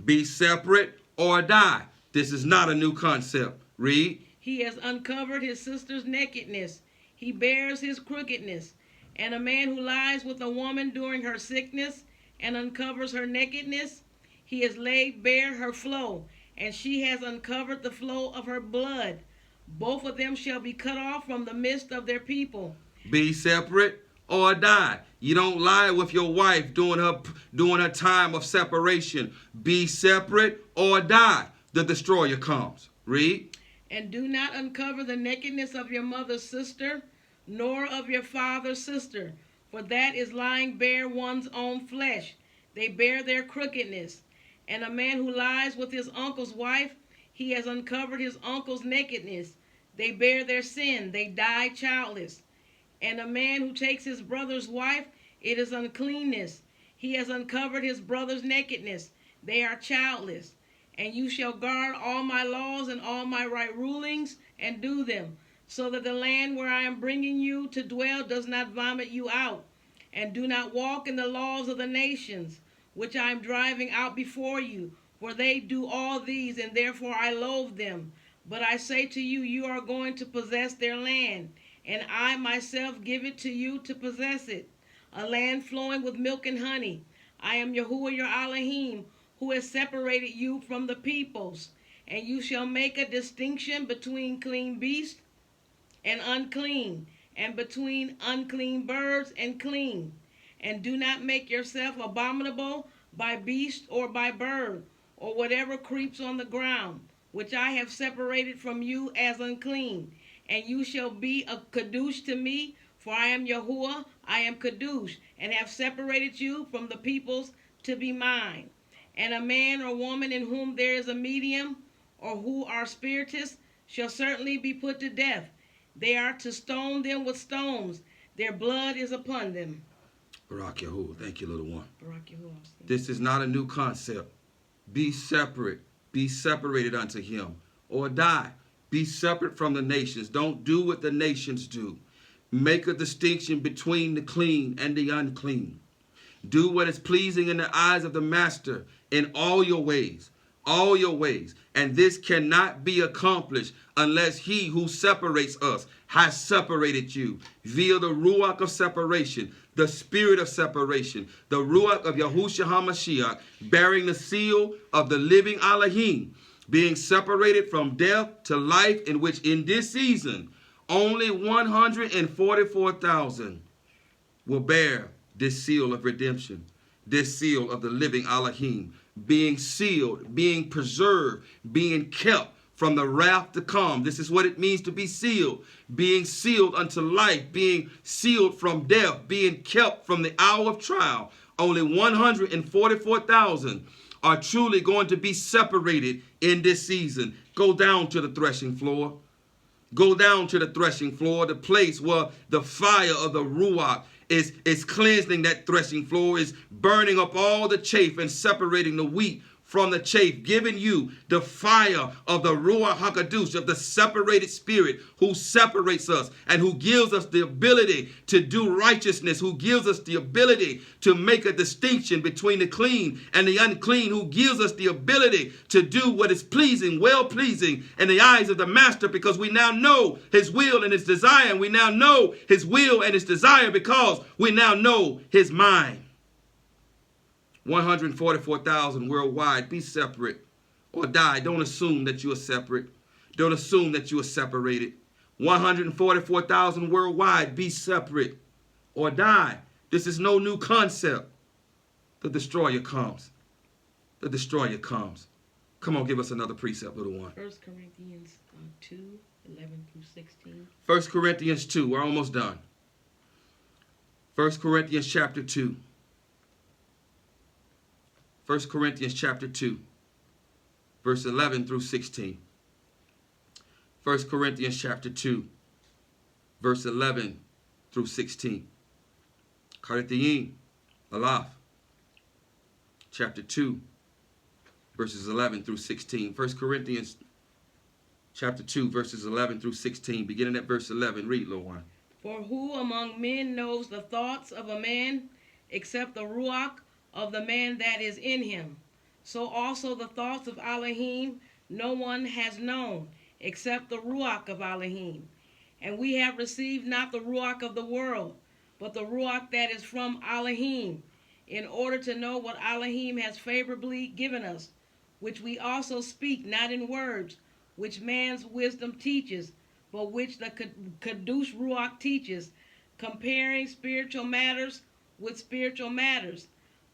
S1: Be separate or die. This is not a new concept. Read.
S2: He has uncovered his sister's nakedness. He bears his crookedness. And a man who lies with a woman during her sickness and uncovers her nakedness, he has laid bare her flow, and she has uncovered the flow of her blood. Both of them shall be cut off from the midst of their people.
S1: Be separate or die. You don't lie with your wife during her time of separation. Be separate or die. The destroyer comes. Read.
S2: And do not uncover the nakedness of your mother's sister, nor of your father's sister, for that is lying bare one's own flesh. They bear their crookedness. And a man who lies with his uncle's wife, he has uncovered his uncle's nakedness. They bear their sin, they die childless. And a man who takes his brother's wife, it is uncleanness. He has uncovered his brother's nakedness. They are childless. And you shall guard all my laws and all my right rulings and do them, so that the land where I am bringing you to dwell does not vomit you out. And do not walk in the laws of the nations, which I am driving out before you, for they do all these, and therefore I loathe them. But I say to you, you are going to possess their land, and I myself give it to you to possess it, a land flowing with milk and honey. I am Yahuwah your Elohim, who has separated you from the peoples, and you shall make a distinction between clean beasts and unclean, and between unclean birds and clean. And do not make yourself abominable by beast or by bird, or whatever creeps on the ground, which I have separated from you as unclean. And you shall be a kadosh to me, for I am Yahuwah, I am kadosh, and have separated you from the peoples to be mine. And a man or woman in whom there is a medium, or who are spiritists, shall certainly be put to death. They are to stone them with stones. Their blood is upon them.
S1: Barak Yahuwah. Thank you, little one.
S2: Barak YAHUAH'S.
S1: This is not a new concept. Be separate. Be separated unto him, or die. Be separate from the nations. Don't do what the nations do. Make a distinction between the clean and the unclean. Do what is pleasing in the eyes of the master in all your ways. All your ways. And this cannot be accomplished unless he who separates us has separated you via the Ruach of separation, the spirit of separation, the Ruach of Yahushua HaMashiach, bearing the seal of the living Elohim, being separated from death to life, in which in this season only 144,000 will bear this seal of redemption, this seal of the living Elohim, being sealed, being preserved, being kept from the wrath to come. This is what it means to be sealed, being sealed unto life, being sealed from death, being kept from the hour of trial. Only 144,000 are truly going to be separated in this season. Go down to the threshing floor. Go down to the threshing floor, the place where the fire of the Ruach is cleansing that threshing floor, is burning up all the chaff and separating the wheat from the chaff, giving you the fire of the Ruach HaKadosh, of the separated spirit, who separates us and who gives us the ability to do righteousness, who gives us the ability to make a distinction between the clean and the unclean, who gives us the ability to do what is pleasing, well-pleasing in the eyes of the master, because we now know his will and his desire, and we now know his will and his desire because we now know his mind. 144,000 worldwide. Be separate or die. Don't assume that you are separate. Don't assume that you are separated. 144,000 worldwide. Be separate or die. This is no new concept. The destroyer comes. The destroyer comes. Come on, give us another precept, little one.
S2: 1 Corinthians 2, 11 through 16.
S1: 1 Corinthians 2. We're almost done. 1 Corinthians chapter 2. 1 Corinthians chapter 2, verse 11 through 16. 1 Corinthians chapter 2, verse 11 through 16. Korinthiyim, Alaf, chapter 2, verses 11 through 16. 1 Corinthians chapter 2, verses 11 through 16. Beginning at verse 11. Read, little one.
S2: For who among men knows the thoughts of a man, except the Ruach of the man that is in him? So also the thoughts of Elohim no one has known, except the Ruach of Elohim. And we have received not the Ruach of the world, but the Ruach that is from Elohim, in order to know what Elohim has favorably given us, which we also speak, not in words, which man's wisdom teaches, but which the Kadosh Ruach teaches, comparing spiritual matters with spiritual matters.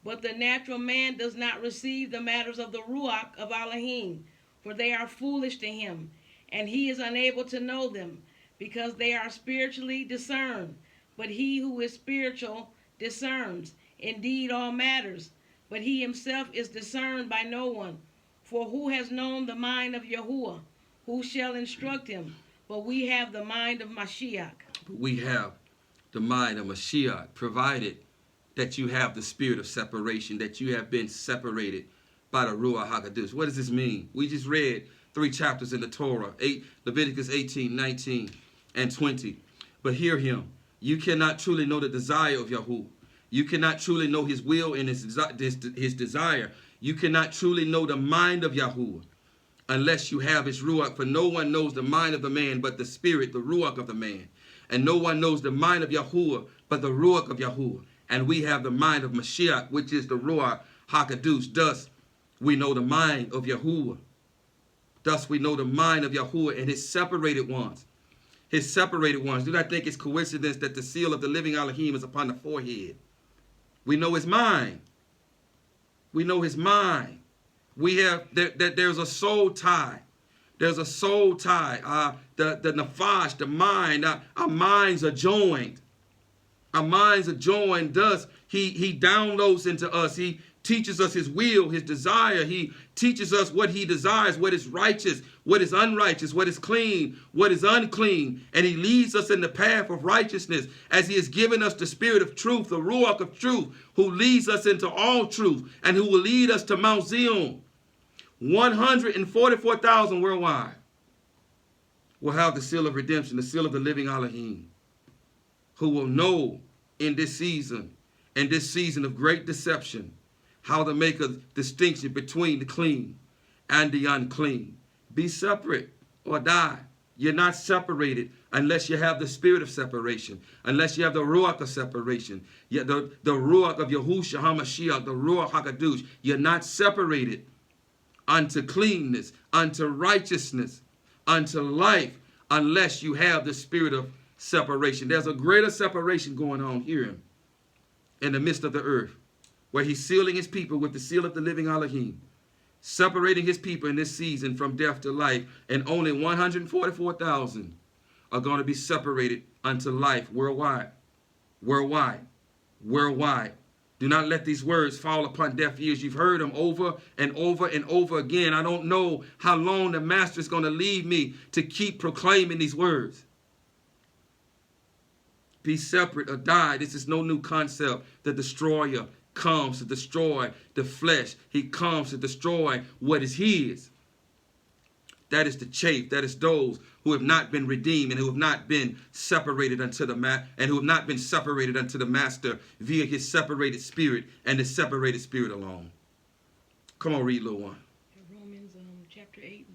S2: But the natural man does not receive the matters of the Ruach of Elohim, for they are foolish to him, and he is unable to know them, because they are spiritually discerned. But he who is spiritual discerns indeed all matters, but he himself is discerned by no one. For who has known the mind of Yahuwah? Who shall instruct him? But we have the mind of Mashiach.
S1: We have the mind of Mashiach, provided that you have the spirit of separation, that you have been separated by the Ruach HaKodesh. What does this mean? We just read 3 chapters in the Torah, Leviticus 18, 19, and 20. But hear him. You cannot truly know the desire of Yahuwah. You cannot truly know his will and his desire. You cannot truly know the mind of Yahuwah unless you have his Ruach. For no one knows the mind of the man but the spirit, the Ruach of the man. And no one knows the mind of Yahuwah but the Ruach of Yahuwah. And we have the mind of Mashiach, which is the Ruach HaKodesh. Thus, we know the mind of Yahuwah. Thus, we know the mind of Yahuwah and his separated ones. His separated ones. Do not think it's coincidence that the seal of the living Elohim is upon the forehead. We know his mind. We know his mind. We have there's a soul tie. There's a soul tie. The nafash, the mind. Our minds are joined. Our minds are joined. Thus, he downloads into us. He teaches us his will, his desire. He teaches us what he desires, what is righteous, what is unrighteous, what is clean, what is unclean. And he leads us in the path of righteousness as he has given us the spirit of truth, the Ruach of truth, who leads us into all truth and who will lead us to Mount Zion. 144,000 worldwide will have the seal of redemption, the seal of the living Elohim, who will know in this season of great deception, how to make a distinction between the clean and the unclean. Be separate or die. You're not separated unless you have the spirit of separation, unless you have the Ruach of separation, the Ruach of Yahushua HaMashiach, the Ruach HaKodesh. You're not separated unto cleanness, unto righteousness, unto life, unless you have the spirit of separation. There's a greater separation going on here in the midst of the earth, where he's sealing his people with the seal of the living Elohim, separating his people in this season from death to life, and only 144,000 are going to be separated unto life worldwide. Worldwide. Worldwide. Do not let these words fall upon deaf ears. You've heard them over and over and over again. I don't know how long the master is going to leave me to keep proclaiming these words. Be separate or die. This is no new concept. The destroyer comes to destroy the flesh. He comes to destroy what is his. That is the chaff. That is those who have not been redeemed and who have not been separated unto the master via his separated spirit and the separated spirit alone. Come on, read, little one.
S2: Romans chapter 8.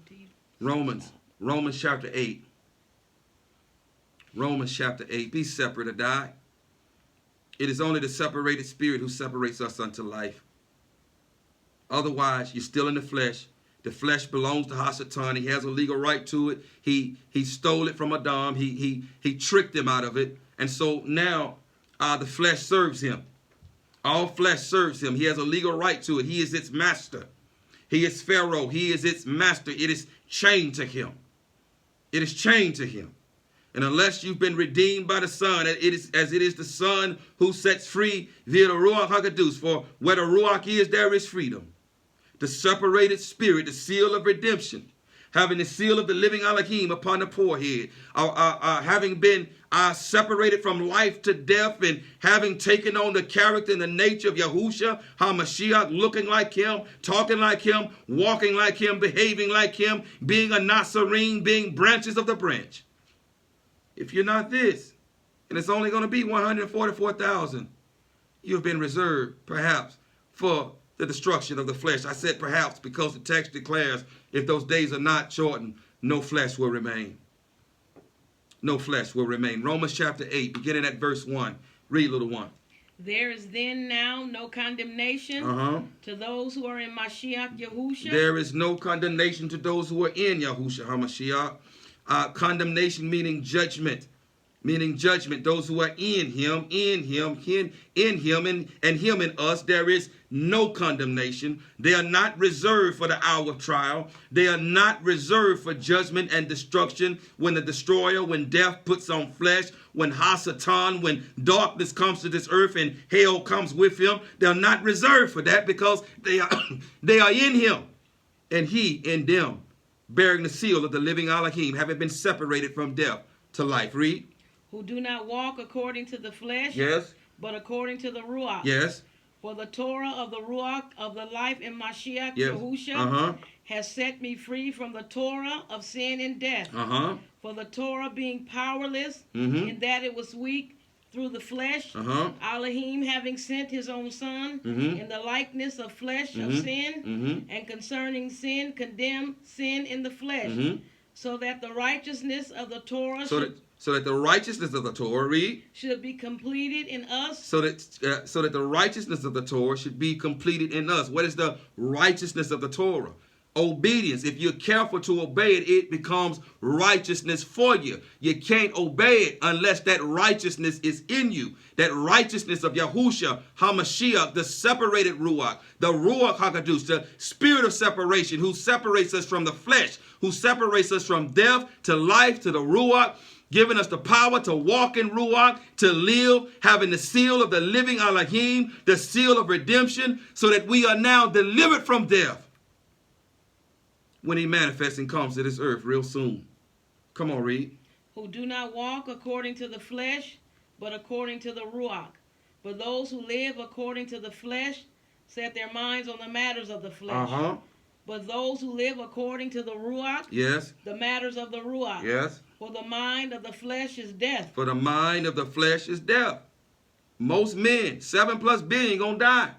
S1: Romans chapter 8. Romans chapter 8. Be separate or die. It is only the separated spirit who separates us unto life. Otherwise, you're still in the flesh. The flesh belongs to Hasatan. He has a legal right to it. He stole it from Adam. He tricked him out of it. And so now the flesh serves him. All flesh serves him. He has a legal right to it. He is its master. He is Pharaoh. He is its master. It is chained to him. It is chained to him. And unless you've been redeemed by the Son, it is the Son who sets free via the Ruach HaKodesh. For where the Ruach is, there is freedom. The separated spirit, the seal of redemption, having the seal of the living Elohim upon the forehead, having been separated from life to death and having taken on the character and the nature of Yahushua HaMashiach, looking like him, talking like him, walking like him, behaving like him, being a Nazarene, being branches of the branch. If you're not this, and it's only going to be 144,000, you've been reserved, perhaps, for the destruction of the flesh. I said perhaps because the text declares if those days are not shortened, no flesh will remain. No flesh will remain. Romans chapter 8, beginning at verse 1. Read, little one.
S2: There is then now no condemnation to those who are in Mashiach Yahushua.
S1: There is no condemnation to those who are in Yahushua HaMashiach. Condemnation meaning judgment. meaning judgment. Those who are in him, in him, and him in us, there is no condemnation. They are not reserved for the hour of trial. They are not reserved for judgment and destruction when the destroyer, when death puts on flesh, when Hasatan, when darkness comes to this earth and hell comes with him. They're not reserved for that because they are they are in him and he in them, bearing the seal of the living Elohim, having been separated from death to life. Read.
S2: Who do not walk according to the flesh,
S1: Yes.
S2: but according to the Ruach.
S1: Yes.
S2: For the Torah of the Ruach of the life in Mashiach
S1: Yes.
S2: Yahusha has set me free from the Torah of sin and death. For the Torah being powerless in that it was weak through the flesh, Elohim having sent his own Son in the likeness of flesh of sin, and concerning sin condemned sin in the flesh, so that the righteousness of the Torah
S1: So that the righteousness of the Torah, read,
S2: should be completed in us.
S1: So that the righteousness of the Torah should be completed in us. What is the righteousness of the Torah? Obedience. If you're careful to obey it, it becomes righteousness for you. You can't obey it unless that righteousness is in you. That righteousness of Yahusha HaMashiach, the separated Ruach, the Ruach HaKadosh, the spirit of separation, who separates us from the flesh, who separates us from death to life, to the Ruach, giving us the power to walk in Ruach, to live, having the seal of the living Elohim, the seal of redemption, so that we are now delivered from death when he manifests and comes to this earth real soon. Come on, read.
S2: Who do not walk according to the flesh, but according to the Ruach. But those who live according to the flesh set their minds on the matters of the flesh. But those who live according to the Ruach,
S1: yes,
S2: the matters of the Ruach.
S1: Yes.
S2: For the mind of the flesh is death.
S1: For the mind of the flesh is death. Most men, 7+ billion, gonna die,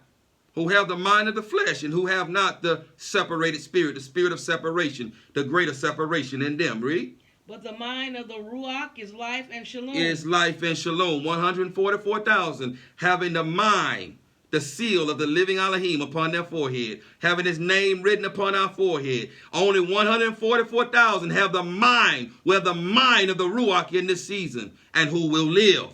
S1: who have the mind of the flesh and who have not the separated spirit, the spirit of separation, the greater separation in them. Read.
S2: But the mind of the Ruach is life and shalom.
S1: Is life and shalom. 144,000 having the mind, the seal of the living Elohim upon their forehead, having his name written upon our forehead. Only 144,000 have the mind, well, the mind of the Ruach in this season, and who will live.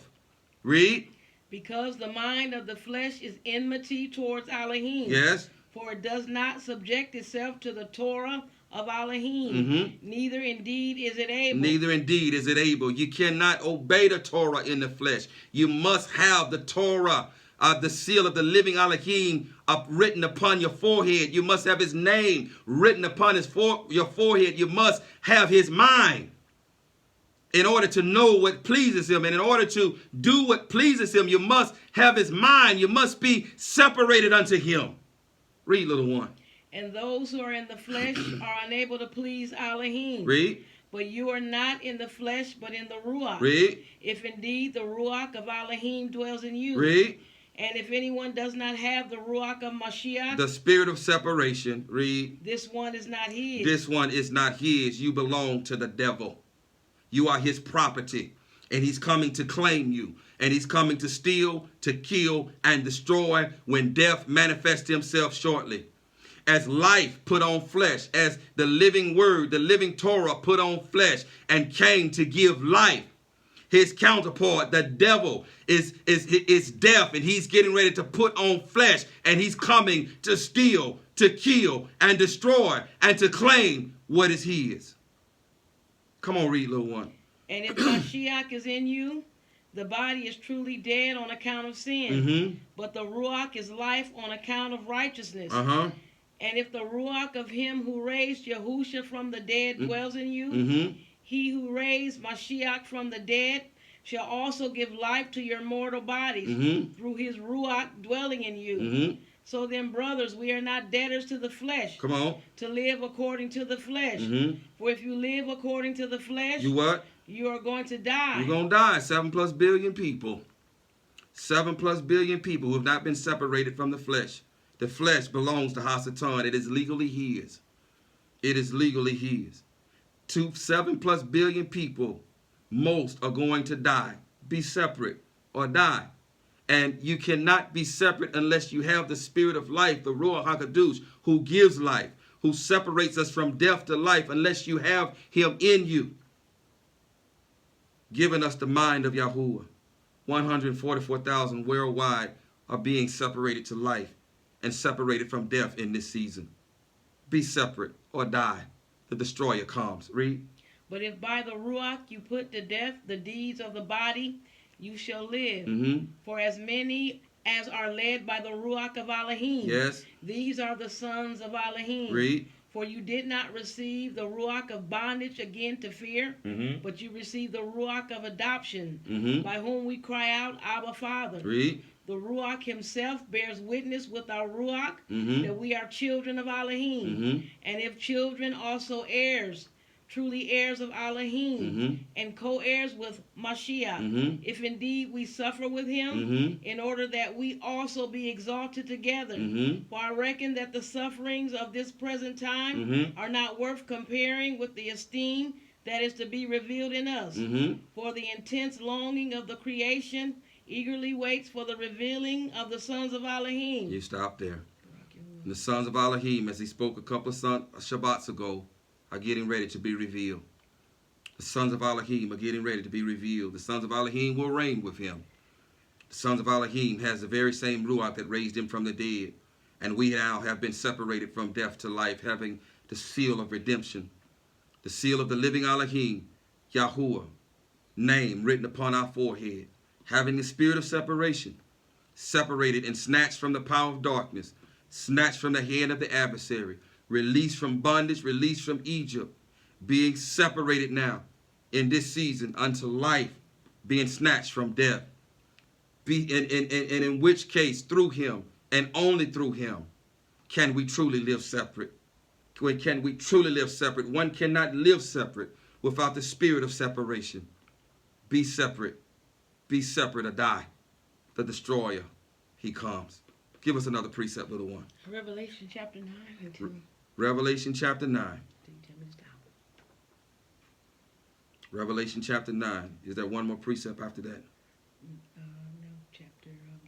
S1: Read.
S2: Because the mind of the flesh is enmity towards Elohim.
S1: Yes.
S2: For it does not subject itself to the Torah of Elohim. Neither indeed is it able.
S1: Neither indeed is it able. You cannot obey the Torah in the flesh. You must have the Torah, the seal of the living Elohim written upon your forehead. You must have his name written upon your forehead. You must have his mind in order to know what pleases him. And in order to do what pleases him, you must have his mind. You must be separated unto him. Read, little one.
S2: And those who are in the flesh are unable to please Elohim.
S1: Read.
S2: But you are not in the flesh, but in the Ruach.
S1: Read.
S2: If indeed the Ruach of Elohim dwells in you.
S1: Read.
S2: And if anyone does not have the Ruach of Mashiach,
S1: the spirit of separation. Read.
S2: This one is not his.
S1: This one is not his. You belong to the devil. You are his property. And he's coming to claim you. And he's coming to steal, to kill, and destroy when death manifests himself shortly. As life put on flesh, as the living word, the living Torah put on flesh and came to give life. His counterpart, the devil, is death, and he's getting ready to put on flesh, and he's coming to steal, to kill, and destroy, and to claim what is his. Come on, read, little one.
S2: And if Mashiach is in you, the body is truly dead on account of sin, but the Ruach is life on account of righteousness. And if the Ruach of him who raised Yahusha from the dead dwells in you, he who raised Mashiach from the dead shall also give life to your mortal bodies through his Ruach dwelling in you. So then, brothers, we are not debtors to the flesh.
S1: Come on.
S2: To live according to the flesh. For if you live according to the flesh,
S1: you what?
S2: You are going to die.
S1: You're going to die. 7+ billion people. 7+ billion people who have not been separated from the flesh. The flesh belongs to Hasatan. It is legally his. It is legally his. 7+ billion people, most are going to die. Be separate or die. And you cannot be separate unless you have the spirit of life, the Ruach HaKadosh, who gives life, who separates us from death to life, unless you have him in you. giving us the mind of Yahuwah. 144,000 worldwide are being separated to life and separated from death in this season. Be separate or die. The destroyer comes. Read.
S2: But if by the Ruach you put to death the deeds of the body, you shall live. For as many as are led by the Ruach of Elohim,
S1: Yes.
S2: these are the sons of Elohim.
S1: Read.
S2: For you did not receive the Ruach of bondage again to fear, but you received the Ruach of adoption, by whom we cry out, Abba, Father.
S1: Read.
S2: The Ruach himself bears witness with our Ruach that we are children of Elohim. And if children, also heirs, truly heirs of Elohim, and co-heirs with Mashiach, if indeed we suffer with him, in order that we also be exalted together. For I reckon that the sufferings of this present time are not worth comparing with the esteem that is to be revealed in us. For the intense longing of the creation eagerly waits for the revealing of the sons of Elohim.
S1: You stop there. And the sons of Elohim, as he spoke a couple of Shabbats ago, are getting ready to be revealed. The sons of Elohim are getting ready to be revealed. The sons of Elohim will reign with him. The sons of Elohim has the very same Ruach that raised him from the dead. And we now have been separated from death to life, having the seal of redemption. The seal of the living Elohim, Yahuwah, name written upon our forehead. Having the spirit of separation, separated and snatched from the power of darkness, snatched from the hand of the adversary, released from bondage, released from Egypt, being separated now in this season unto life, being snatched from death. And in which case, through him and only through him, can we truly live separate. Can we truly live separate? One cannot live separate without the spirit of separation. Be separate. Be separate or die. The destroyer, he comes. Give us another precept, little one.
S2: Revelation chapter 9.
S1: Revelation chapter 9. Revelation chapter 9. Is there one more precept after that?
S2: No,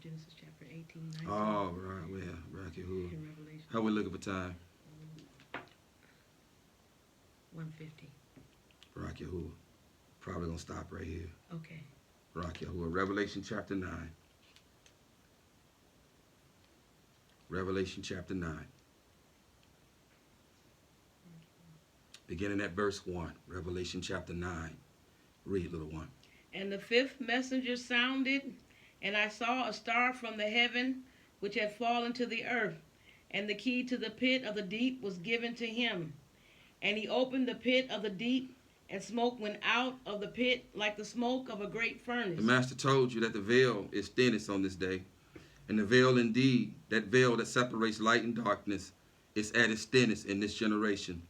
S2: Genesis chapter 18, 19.
S1: Oh, right. Well, right here.
S2: Revelation.
S1: How we looking for time?
S2: 150.
S1: Rock Yahuwah. Probably going to stop right here.
S2: Okay.
S1: Rock Yahuwah. Revelation chapter 9. Revelation chapter 9. Beginning at verse 1. Revelation chapter 9. Read, little one.
S2: And the fifth messenger sounded, and I saw a star from the heaven, which had fallen to the earth, and the key to the pit of the deep was given to him. And he opened the pit of the deep, and smoke went out of the pit like the smoke of a great furnace. The
S1: master told you that the veil is thinnest on this day. And the veil indeed, that veil that separates light and darkness, is at its thinnest in this generation.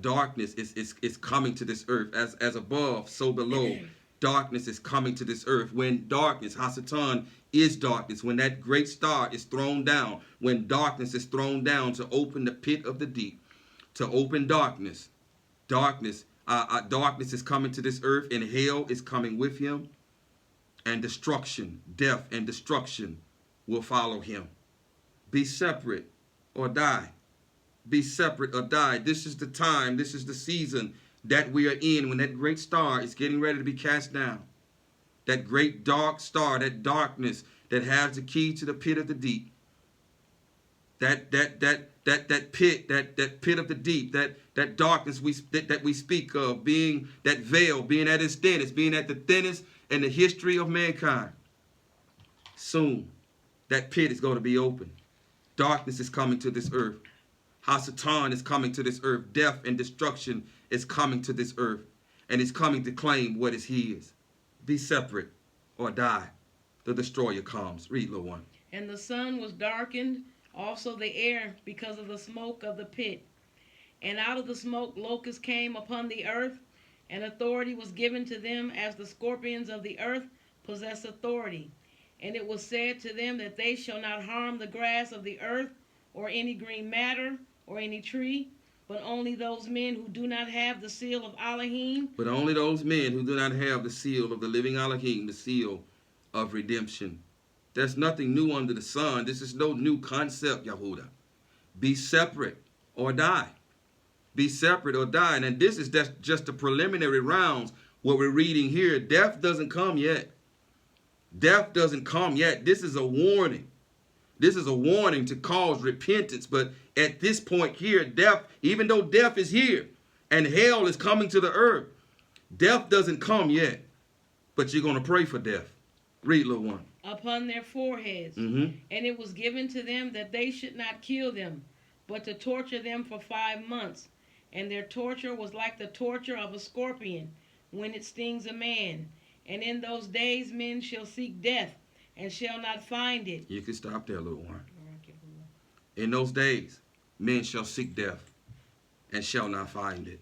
S1: Darkness is coming to this earth. As above, so below. Darkness is coming to this earth. When darkness, Hasatan, is darkness. When that great star is thrown down. When darkness is thrown down to open the pit of the deep. To open darkness. Darkness is coming to this earth, and hell is coming with him. And destruction, death and destruction will follow him. Be separate or die. Be separate or die. This is the time, this is the season that we are in when that great star is getting ready to be cast down. That great dark star, that darkness that has the key to the pit of the deep. That pit of the deep, that darkness that we speak of, being that veil, being at its thinnest, being at the thinnest in the history of mankind. Soon, that pit is going to be open. Darkness is coming to this earth. Hasatan is coming to this earth. Death and destruction is coming to this earth. And it's coming to claim what is his. Be separate or die. The destroyer comes. Read, little one.
S2: And the sun was darkened, also the air, because of the smoke of the pit. And out of the smoke locusts came upon the earth, and authority was given to them as the scorpions of the earth possess authority. And it was said to them that they shall not harm the grass of the earth, or any green matter, or any tree, but only those men who do not have the seal of Elohim.
S1: But only those men who do not have the seal of the living Elohim, the seal of redemption. There's nothing new under the sun. This is no new concept, Yahudah. Be separate or die. be separate, or die. And this is just the preliminary rounds, what we're reading here. Death doesn't come yet. Death doesn't come yet. This is a warning. This is a warning to cause repentance. But at this point here, death, even though death is here and hell is coming to the earth, death doesn't come yet. But you're going to pray for death. Read, little one.
S2: Upon their foreheads.
S1: Mm-hmm.
S2: And it was given to them that they should not kill them, but to torture them for 5 months. And their torture was like the torture of a scorpion when it stings a man. And in those days men shall seek death, and shall not find it.
S1: You can stop there, little one. In those days, men shall seek death, and shall not find it.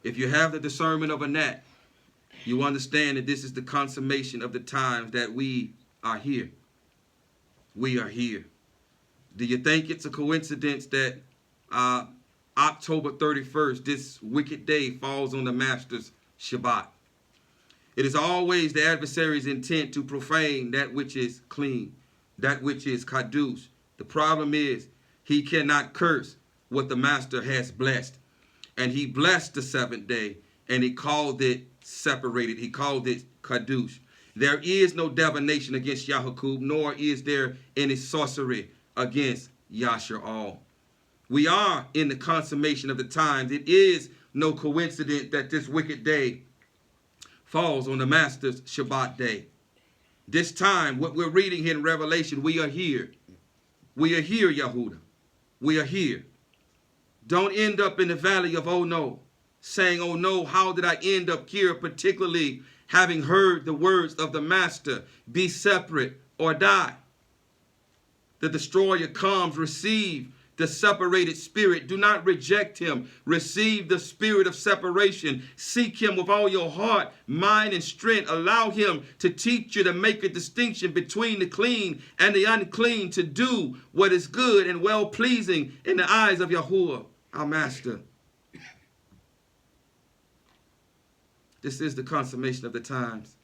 S1: If you have the discernment of a gnat, you understand that this is the consummation of the times that we are here. We are here. Do you think it's a coincidence that October 31st, this wicked day, falls on the Master's Shabbat? It is always the adversary's intent to profane that which is clean, that which is kadosh. The problem is he cannot curse what the Master has blessed. And he blessed the seventh day, and he called it separated. He called it kadosh. There is no divination against Yahuwah, nor is there any sorcery against Yashar'al. We are in the consummation of the times. It is no coincidence that this wicked day falls on the Master's Shabbat day. This time, what we're reading here in Revelation, we are here. We are here, Yahuwah. We are here. Don't end up in the valley of oh no, saying, oh no, how did I end up here? Particularly having heard the words of the Master, be separate or die. The destroyer comes, receive the separated spirit. Do not reject him. Receive the spirit of separation. Seek him with all your heart, mind, and strength. Allow him to teach you to make a distinction between the clean and the unclean, to do what is good and well-pleasing in the eyes of Yahuwah, our Master. This is the consummation of the times.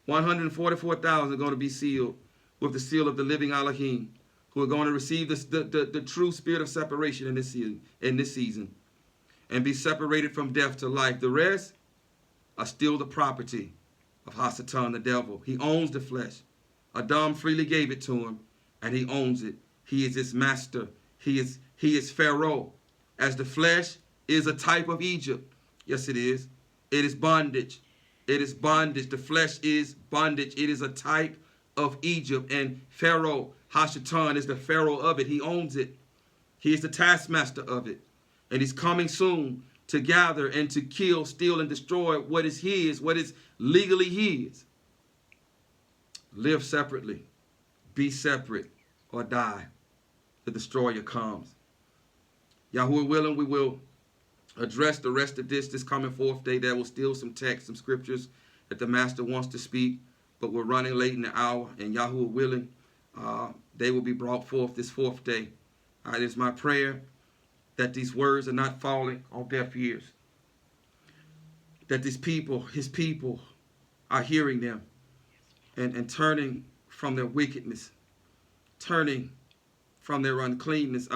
S1: 144,000 are going to be sealed with the seal of the living Elohim, who are going to receive the true spirit of separation in this season and be separated from death to life. The rest are still the property of Hasatan, the devil. He owns the flesh. Adam freely gave it to him, and he owns it. He is its master. He is Pharaoh. As the flesh is a type of Egypt. Yes, it is. It is bondage. It is bondage. The flesh is bondage. It is a type of Egypt, and Pharaoh, Hashatan, is the Pharaoh of it. He owns it. He is the taskmaster of it. And he's coming soon to gather and to kill, steal, and destroy what is his, what is legally his. Live separately. Be separate or die. The destroyer comes. Yahuwah willing, we will address the rest of this coming fourth day. There will still some text, some scriptures that the Master wants to speak. But we're running late in the hour, and Yahuwah willing, they will be brought forth this fourth day. It is my prayer that these words are not falling on deaf ears. That these people, his people, are hearing them and turning from their wickedness, turning from their uncleanness.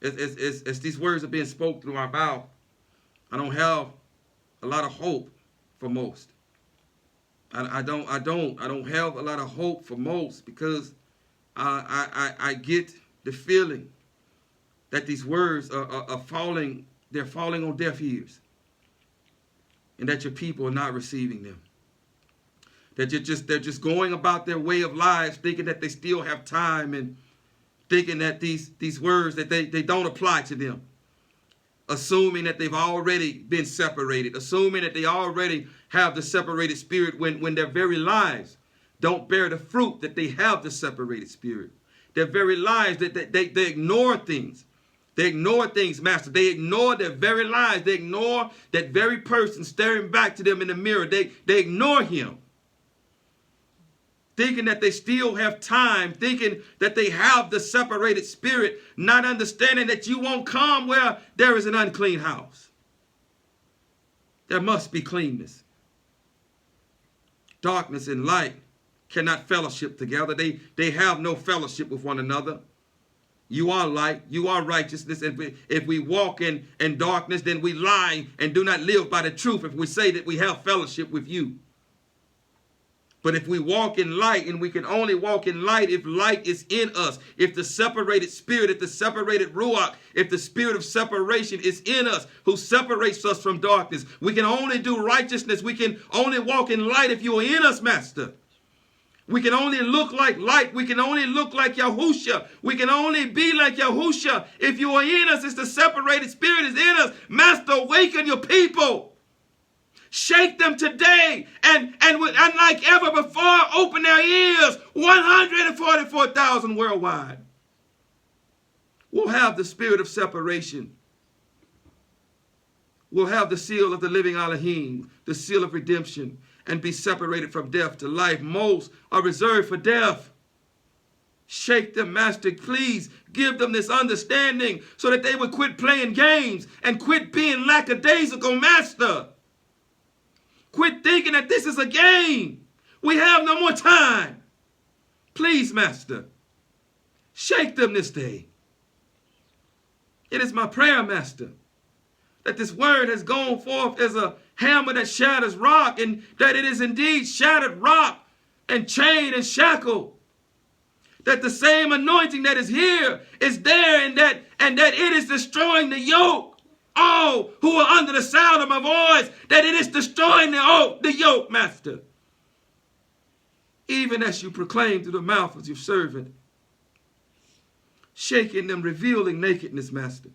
S1: As these words are being spoken through my mouth, I don't have a lot of hope for most. I don't have a lot of hope for most, because I get the feeling that these words are falling, they're falling on deaf ears, and that your people are not receiving them. That they're just going about their way of lives, thinking that they still have time, and thinking that these words that they don't apply to them. Assuming that they've already been separated, assuming that they already have the separated spirit, when their very lives don't bear the fruit that they have the separated spirit. Their very lives, that they ignore things. They ignore things, Master. They ignore their very lives. They ignore that very person staring back to them in the mirror. They ignore him. Thinking that they still have time, thinking that they have the separated spirit, not understanding that you won't come where there is an unclean house. There must be cleanness. Darkness and light cannot fellowship together. They have no fellowship with one another. You are light, you are righteousness. If we walk in darkness, then we lie and do not live by the truth if we say that we have fellowship with you. But if we walk in light, and we can only walk in light if light is in us, if the separated spirit, if the separated ruach, if the spirit of separation is in us, who separates us from darkness, we can only do righteousness. We can only walk in light if you are in us, Master. We can only look like light. We can only look like Yahushua. We can only be like Yahushua if you are in us. It's the separated spirit is in us. Master, awaken your people. Shake them today, and like ever before, open their ears. 144,000 worldwide will have the spirit of separation. We'll have the seal of the living Elohim, the seal of redemption, and be separated from death to life. Most are reserved for death. Shake them, Master. Please give them this understanding so that they would quit playing games and quit being lackadaisical, Master. Quit thinking that this is a game. We have no more time. Please, Master, shake them this day. It is my prayer, Master, that this word has gone forth as a hammer that shatters rock, and that it is indeed shattered rock and chained and shackled. That the same anointing that is here is there, and that it is destroying the yoke. All who are under the sound of my voice, that it is destroying the yoke, Master. Even as you proclaim through the mouth of your servant, shaking them, revealing nakedness, Master.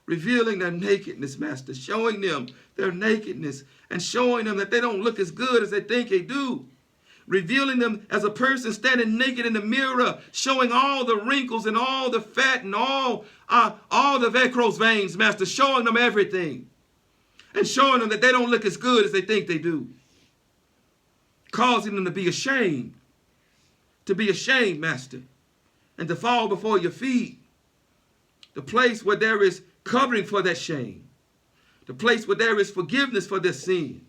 S1: Revealing their nakedness, Master. Showing them their nakedness and showing them that they don't look as good as they think they do. Revealing them as a person standing naked in the mirror, showing all the wrinkles and all the fat and all the varicose veins, Master, showing them everything. And showing them that they don't look as good as they think they do. Causing them to be ashamed, Master, and to fall before your feet. The place where there is covering for that shame. The place where there is forgiveness for their sin.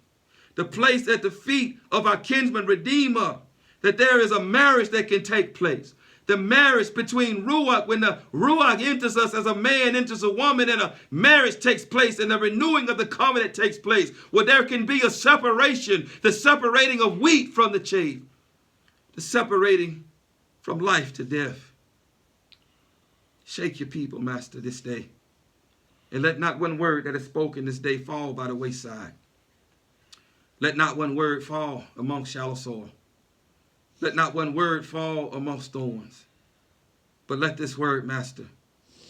S1: The place at the feet of our kinsman Redeemer, that there is a marriage that can take place. The marriage between Ruach, when the Ruach enters us as a man enters a woman, and a marriage takes place, and the renewing of the covenant takes place, where there can be a separation, the separating of wheat from the chaff, the separating from life to death. Shake your people, Master, this day. And let not one word that is spoken this day fall by the wayside. Let not one word fall among shallow soil. Let not one word fall amongst thorns. But let this word, Master,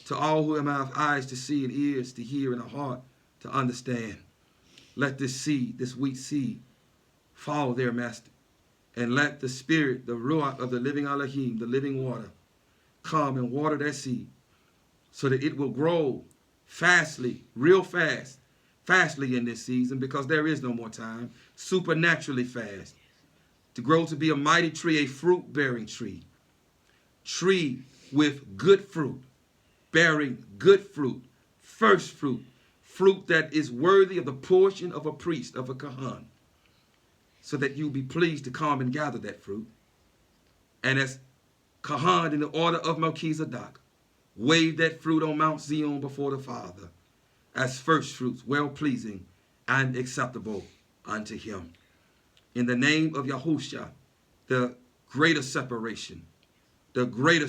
S1: to all who have eyes to see and ears to hear and a heart to understand, let this seed, this wheat seed, fall there, Master. And let the spirit, the ruach of the living Elohim, the living water, come and water that seed so that it will grow fastly, real fast, fastly in this season, because there is no more time, supernaturally fast, to grow to be a mighty tree, a fruit-bearing tree with good fruit, bearing good fruit, first fruit, fruit that is worthy of the portion of a priest, of a Kahan, so that you be pleased to come and gather that fruit. And as Kahan in the order of Melchizedek, wave that fruit on Mount Zion before the Father, as first fruits, well-pleasing and acceptable unto him. In the name of Yahushua, the greater separation, the ruach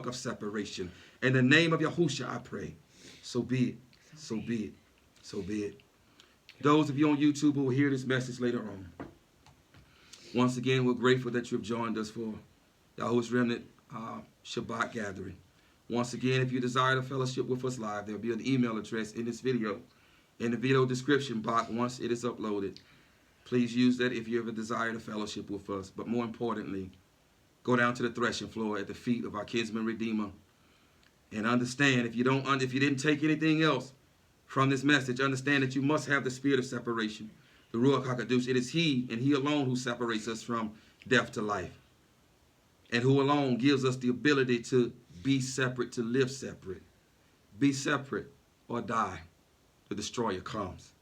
S1: of separation. In the name of Yahushua, I pray. So be it, so be it, so be it. Those of you on YouTube who will hear this message later on, once again, we're grateful that you have joined us for YAHUAH'S Remnant Shabbat gathering. Once again, if you desire to fellowship with us live, there will be an email address in this video, in the video description box once it is uploaded. Please use that if you have a desire to fellowship with us. But more importantly, go down to the threshing floor at the feet of our kinsman Redeemer, and understand, if you didn't take anything else from this message, understand that you must have the spirit of separation, the Ruach HaKadosh. It is He and He alone who separates us from death to life, and who alone gives us the ability to be separate, to live separate. Be separate or die. The destroyer comes.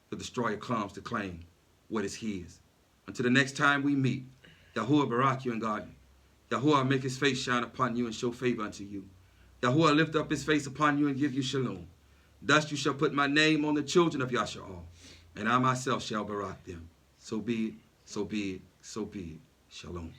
S1: The destroyer comes to claim what is His. Until the next time we meet, Yahuwah Barak you and God. Yahuwah make his face shine upon you and show favor unto you. Yahuwah lift up his face upon you and give you shalom. Thus you shall put my name on the children of Yasha'al, and I myself shall barak them. So be it, so be it, so be it. Shalom.